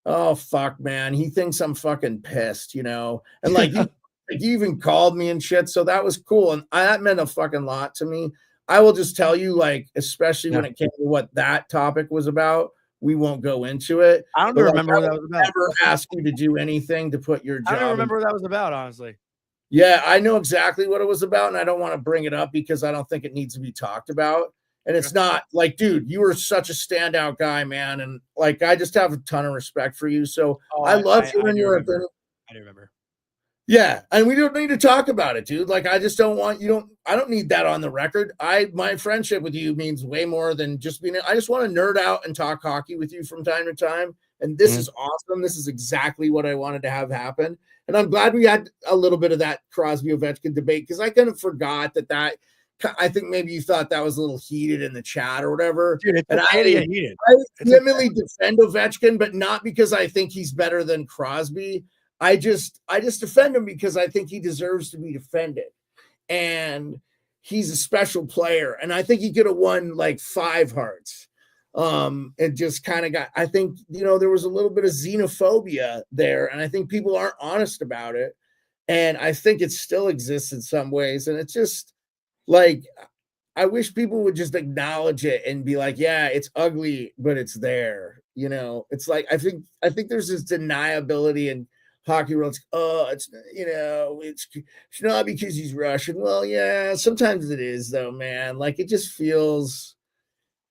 oh, fuck, man, he thinks I'm fucking pissed, and like, you even called me and shit. So that was cool. And that meant a fucking lot to me. I will just tell you, like, especially when it came to what that topic was about, we won't go into it. I don't remember what that was about. Never ask you to do anything to put your job. I don't remember what that was about, honestly. Yeah, I know exactly what it was about, and I don't want to bring it up because I don't think it needs to be talked about. And it's not like, dude, you were such a standout guy, man. And like, I just have a ton of respect for you. So I love hearing your opinion. I do remember. Yeah. And we don't need to talk about it, dude. Like, I just don't want, I don't need that on the record. My friendship with you means way more than just being, I just want to nerd out and talk hockey with you from time to time. And this is awesome. This is exactly what I wanted to have happen. And I'm glad we had a little bit of that Crosby Ovechkin debate, because I kind of forgot that I think maybe you thought that was a little heated in the chat or whatever. Dude, and I legitimately defend Ovechkin, but not because I think he's better than Crosby. I just defend him because I think he deserves to be defended. And he's a special player. And I think he could have won like 5 Hearts. It just kind of got, I think, there was a little bit of xenophobia there. And I think people aren't honest about it. And I think it still exists in some ways. And it's just, like, I wish people would just acknowledge it and be like, yeah, it's ugly, but it's there. It's like, I think there's this deniability in hockey world. It's not because he's Russian. Well, yeah, sometimes it is though, man. Like, it just feels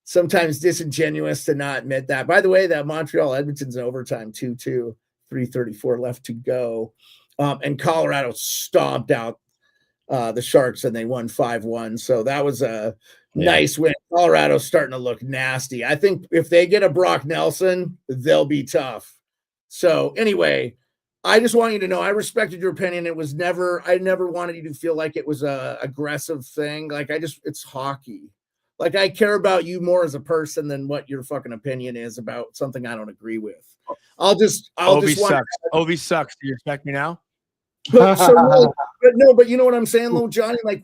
sometimes disingenuous to not admit that. By the way, that Montreal Edmonton's in overtime 2-2, 3:34 left to go. And Colorado stomped out the Sharks, and they won 5-1. So that was a Nice win. Colorado's starting to look nasty. I think if they get a Brock Nelson, they'll be tough. So anyway, I just want you to know I respected your opinion. I never wanted you to feel like it was a aggressive thing. Like it's hockey. Like I care about you more as a person than what your fucking opinion is about something I don't agree with. Ovi sucks. Do you respect me now? But you know what I'm saying, though, Johnny? Like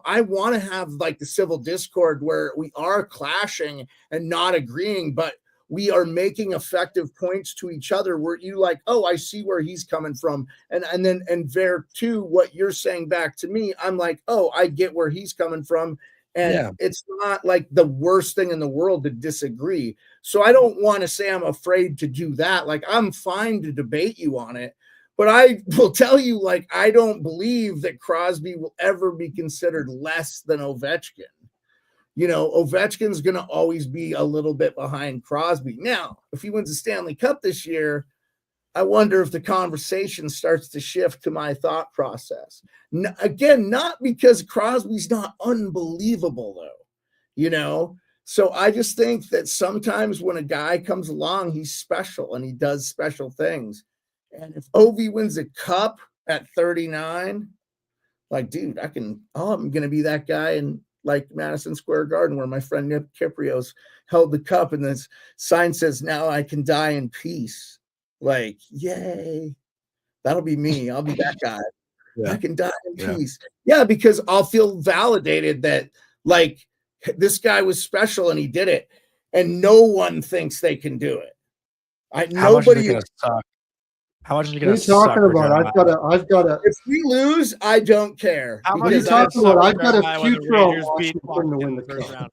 I want to have like the civil discord where we are clashing and not agreeing, but we are making effective points to each other where you like, oh, I see where he's coming from. And then there too, what you're saying back to me, I'm like, oh, I get where he's coming from. And it's not like the worst thing in the world to disagree. So I don't want to say I'm afraid to do that. Like I'm fine to debate you on it. But I will tell you, like, I don't believe that Crosby will ever be considered less than Ovechkin. You know, Ovechkin's going to always be a little bit behind Crosby. Now, if he wins the Stanley Cup this year, I wonder if the conversation starts to shift to my thought process. Again, not because Crosby's not unbelievable, though, you know? So I just think that sometimes when a guy comes along, he's special and he does special things. And if Ovi wins a cup at 39, like, dude, I'm going to be that guy in like Madison Square Garden where my friend Nick Kiprios held the cup and this sign says, now I can die in peace. Like, yay. That'll be me. I'll be that guy. I can die in peace. Yeah, because I'll feel validated that like this guy was special and he did it. And no one thinks they can do it. Nobody is suck. How much are you going to talking about? I've got a. If we lose, I don't care. What are you talking about? I've got a future on Washington to win the cup.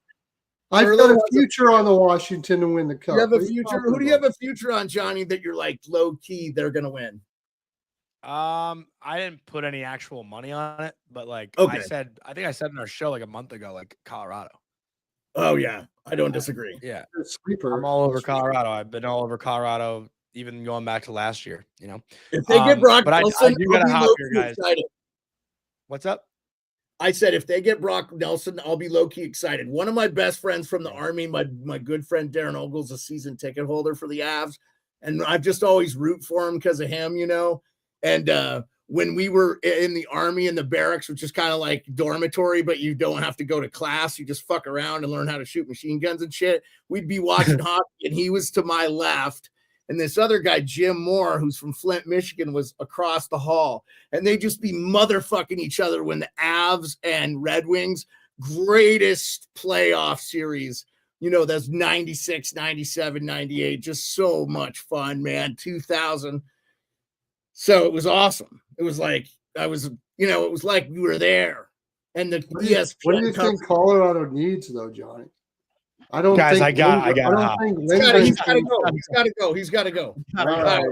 I've got a future on the Washington to win the cup. You have a future. Who do you have a future on, Johnny? That you're like low key, they're going to win. I didn't put any actual money on it, but like I think I said in our show like a month ago, like Colorado. Oh yeah, I don't disagree. Yeah, I'm all over Colorado. I've been all over Colorado. Even going back to last year, you know. If they get Brock Nelson, I do gotta hop here, guys. Excited. What's up? I said if they get Brock Nelson, I'll be low-key excited. One of my best friends from the Army, my good friend Darren Ogle's a season ticket holder for the Avs, and I've just always root for him because of him, you know. And when we were in the Army in the barracks, which is kind of like dormitory, but you don't have to go to class, you just fuck around and learn how to shoot machine guns and shit. We'd be watching hockey, and he was to my left. And this other guy, Jim Moore, who's from Flint, Michigan, was across the hall. And they just be motherfucking each other when the Avs and Red Wings, greatest playoff series. You know, that's 96, 97, 98. Just so much fun, man. 2000. So it was awesome. It was like, it was like we were there. And the ESPN. What do you think Colorado needs, though, Johnny? I don't Guys, think I got he's got to go. Right.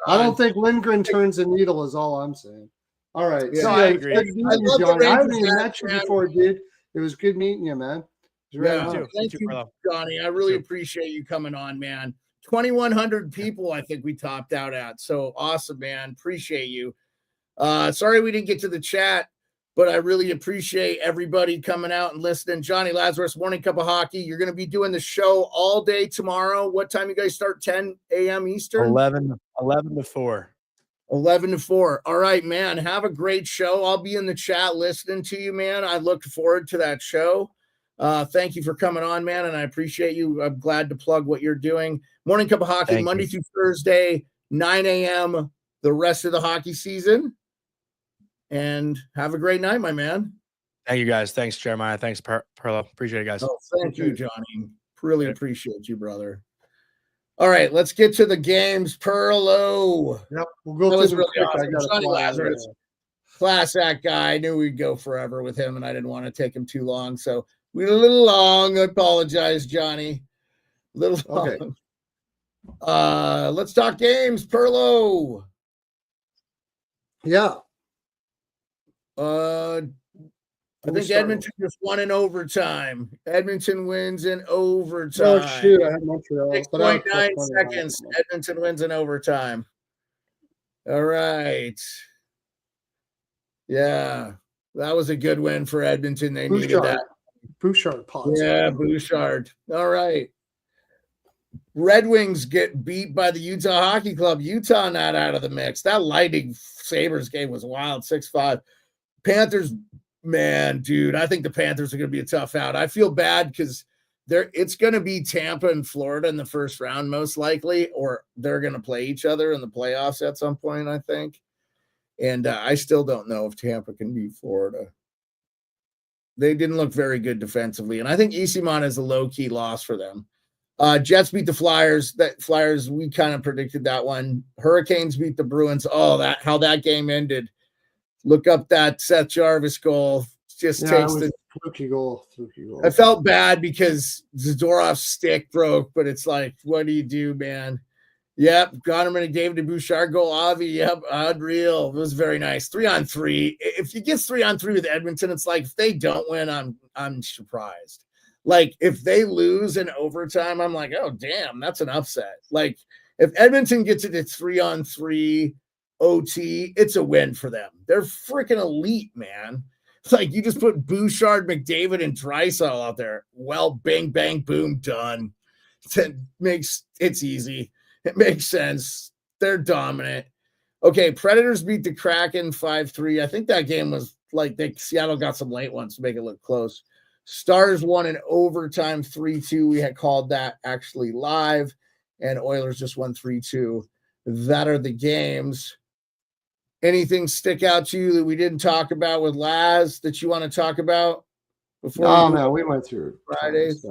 I don't think Lindgren turns the needle is all I'm saying. All right. Yeah, I agree. Good meeting you, Johnny. I haven't even met you before, dude. It was good meeting you, man. Thank you, Johnny. I really appreciate you coming on, man. 2,100 people, I think we topped out at. So awesome, man. Appreciate you. Sorry we didn't get to the chat, but I really appreciate everybody coming out and listening. Johnny, Lazarus, Morning Cup of Hockey. You're going to be doing the show all day tomorrow. What time you guys start? 10 a.m. Eastern? 11 to 4. 11 to 4. All right, man. Have a great show. I'll be in the chat listening to you, man. I look forward to that show. Thank you for coming on, man, and I appreciate you. I'm glad to plug what you're doing. Morning Cup of Hockey, Monday through Thursday, 9 a.m., the rest of the hockey season. And have a great night, my man. Thank you, guys. Thanks, Jeremiah. Thanks, Pearlo. Appreciate it, guys. Oh, thank you, Johnny. Really appreciate you, brother. All right, let's get to the games. Pearlo. Yep, we'll go. That was really awesome. Johnny Lazarus, class act guy. I knew we'd go forever with him, and I didn't want to take him too long. So we were a little long. I apologize, Johnny. A little long. Okay. Let's talk games. Pearlo. Yeah. I think Edmonton just won in overtime. Edmonton wins in overtime. Oh, shoot. I had Montreal. 6.9 seconds. Edmonton wins in overtime. All right. Yeah. That was a good win for Edmonton. They needed that. Bouchard pots. Yeah, Bouchard. All right. Red Wings get beat by the Utah Hockey Club. Utah not out of the mix. That Lightning Sabres game was wild, 6-5. Panthers, man, dude, I think the Panthers are going to be a tough out. I feel bad because it's going to be Tampa and Florida in the first round, most likely, or they're going to play each other in the playoffs at some point, I think. And I still don't know if Tampa can beat Florida. They didn't look very good defensively, and I think Isimon is a low-key loss for them. Jets beat the Flyers. That Flyers, we kind of predicted that one. Hurricanes beat the Bruins. Oh, how that game ended. Look up that Seth Jarvis goal. Takes the fluky goal. I felt bad because Zadorov's stick broke, but it's like, what do you do, man? Yep, Gonnerman and David Bouchard goal. Avi, yep, unreal. It was very nice. 3-on-3. If you get 3-on-3 with Edmonton, it's like if they don't win, I'm surprised. Like if they lose in overtime, I'm like, oh damn, that's an upset. Like if Edmonton gets it at 3-on-3 OT, it's a win for them. They're freaking elite, man. It's like you just put Bouchard, McDavid, and Draisaitl out there. Well, bang, bang, boom, done. It's easy. It makes sense. They're dominant. Okay, Predators beat the Kraken 5-3. I think that game was like Seattle got some late ones to make it look close. Stars won in overtime 3-2. We had called that actually live, and Oilers just won 3-2. That are the games. Anything stick out to you that we didn't talk about with Laz that you want to talk about before? Oh man, we went through Fridays.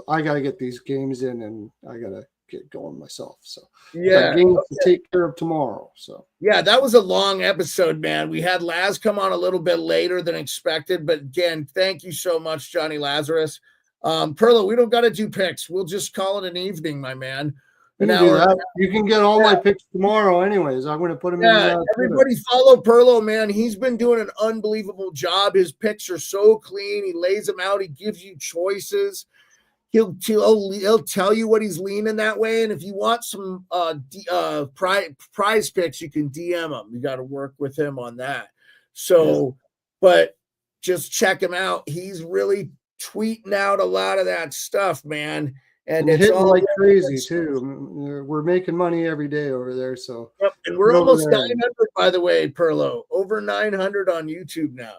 I got to get these games in, and I got to get going myself. So yeah, games to take care of tomorrow. So yeah, that was a long episode, man. We had Laz come on a little bit later than expected, but again, thank you so much, Jonny Lazarus. Pearlo, we don't got to do picks. We'll just call it an evening, my man. You can get all my picks tomorrow anyways. I'm going to put them in. Everybody follow Pearlo, man. He's been doing an unbelievable job. His picks are so clean. He lays them out. He gives you choices. He'll tell you what he's leaning that way. And if you want some prize picks, you can DM him. You got to work with him on that. So, but just check him out. He's really tweeting out a lot of that stuff, man. And it's hitting like crazy too. We're making money every day over there. So and we're almost 900, by the way, Pearlo. Over 900 on YouTube now.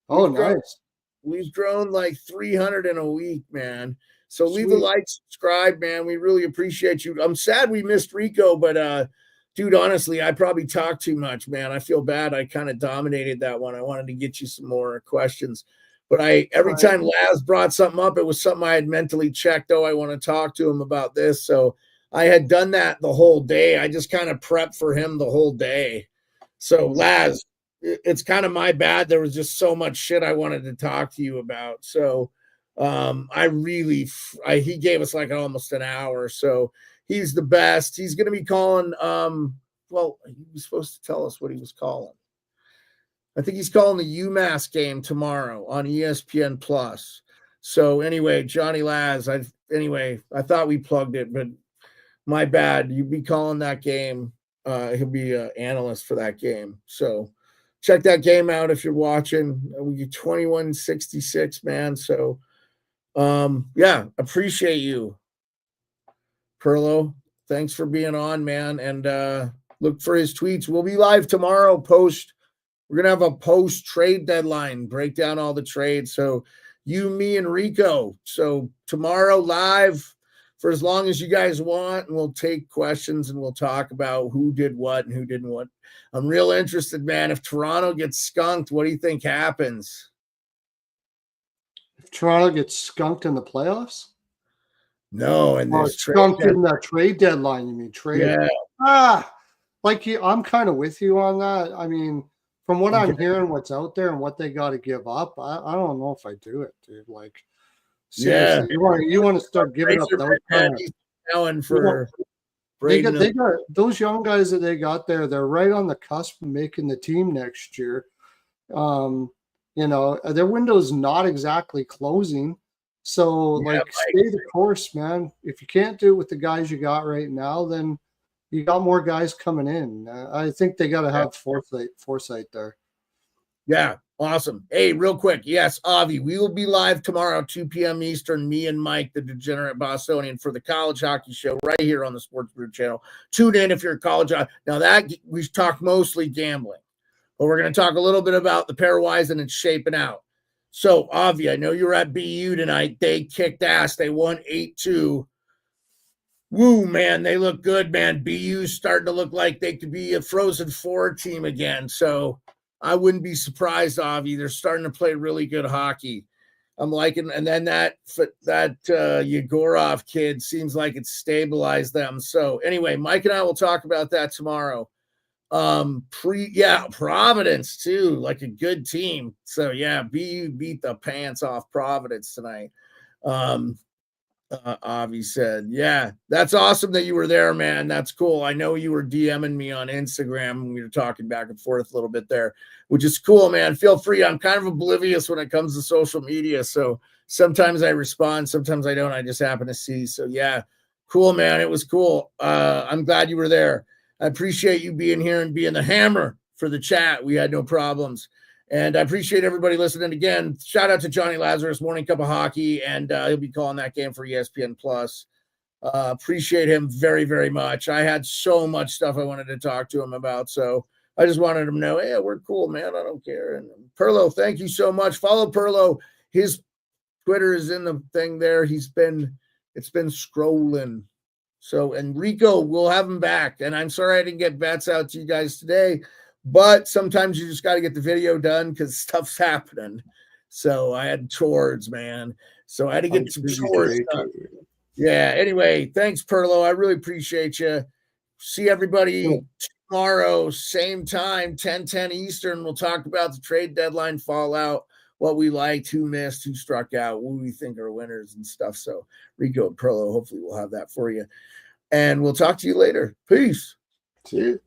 Oh, nice. We've grown like 300 in a week, man. So leave a like, subscribe, man. We really appreciate you. I'm sad we missed Rico, but dude, honestly, I probably talked too much, man. I feel bad. I kind of dominated that one. I wanted to get you some more questions. But every time Laz brought something up, it was something I had mentally checked. Oh, I want to talk to him about this. So I had done that the whole day. I just kind of prepped for him the whole day. So Laz, it's kind of my bad. There was just so much shit I wanted to talk to you about. So he gave us like almost an hour. So he's the best. He's going to be calling. Well, he was supposed to tell us what he was calling. I think he's calling the UMass game tomorrow on ESPN Plus. So anyway, Jonny Laz, I thought we plugged it, but my bad. You'd be calling that game. He'll be an analyst for that game. So check that game out if you're watching. We get 21-66, man. So appreciate you, Pearlo. Thanks for being on, man. And look for his tweets. We'll be live tomorrow We're going to have a post trade deadline, break down all the trades. So you, me, and Rico. So tomorrow live for as long as you guys want, and we'll take questions and we'll talk about who did what and who didn't what. I'm real interested, man. If Toronto gets skunked, what do you think happens? If Toronto gets skunked in the playoffs? No, and there's skunked in the trade deadline, you mean trade? Yeah. I'm kind of with you on that. I mean, from what I'm hearing, what's out there and what they got to give up, I don't know if I do it, dude. Like, seriously, you want to start giving up those kind of. They got those young guys that they got there. They're right on the cusp of making the team next year. Their window's not exactly closing, so stay the course, man. If you can't do it with the guys you got right now, then you got more guys coming in. I think they got to have foresight there. Yeah, Awesome. Hey, real quick. Yes, Avi, we will be live tomorrow, 2 p.m. Eastern, me and Mike, the Degenerate Bostonian, for the college hockey show right here on the Sports Brew channel. Tune in if you're a college. Now, that we talk mostly gambling, but we're going to talk a little bit about the pairwise and it's shaping out. So, Avi, I know you were at BU tonight. They kicked ass. They won 8-2. Woo, man, they look good, man. BU's starting to look like they could be a Frozen Four team again. So I wouldn't be surprised, Avi. They're starting to play really good hockey. I'm liking, and then that Yegorov kid seems like it's stabilized them. So anyway, Mike and I will talk about that tomorrow. Providence too, like a good team. So yeah, BU beat the pants off Providence tonight. Avi said, yeah, that's awesome that you were there, man. That's cool. I know you were DMing me on Instagram and we were talking back and forth a little bit there, which is cool, man. Feel free. I'm kind of oblivious when it comes to social media. So sometimes I respond, sometimes I don't. I just happen to see. So yeah, cool, man. It was cool. I'm glad you were there. I appreciate you being here and being the hammer for the chat. We had no problems. And I appreciate everybody listening again. Shout out to Jonny Lazarus, Morning Cup of Hockey, and he'll be calling that game for ESPN Plus. Appreciate him very, very much. I had so much stuff I wanted to talk to him about, so I just wanted him to know, hey, we're cool, man. I don't care. And Pearlo, thank you so much. Follow Pearlo. His Twitter is in the thing there. It's been scrolling. So, and Rico, we'll have him back. And I'm sorry I didn't get bets out to you guys today. But sometimes you just got to get the video done because stuff's happening. So I had chores, man. So I had to get some chores done. Yeah. Anyway, thanks, Pearlo. I really appreciate you. See everybody tomorrow, same time, 10:10 Eastern. We'll talk about the trade deadline fallout, what we liked, who missed, who struck out, who we think are winners and stuff. So Rico and Pearlo, hopefully we'll have that for you. And we'll talk to you later. Peace. See you.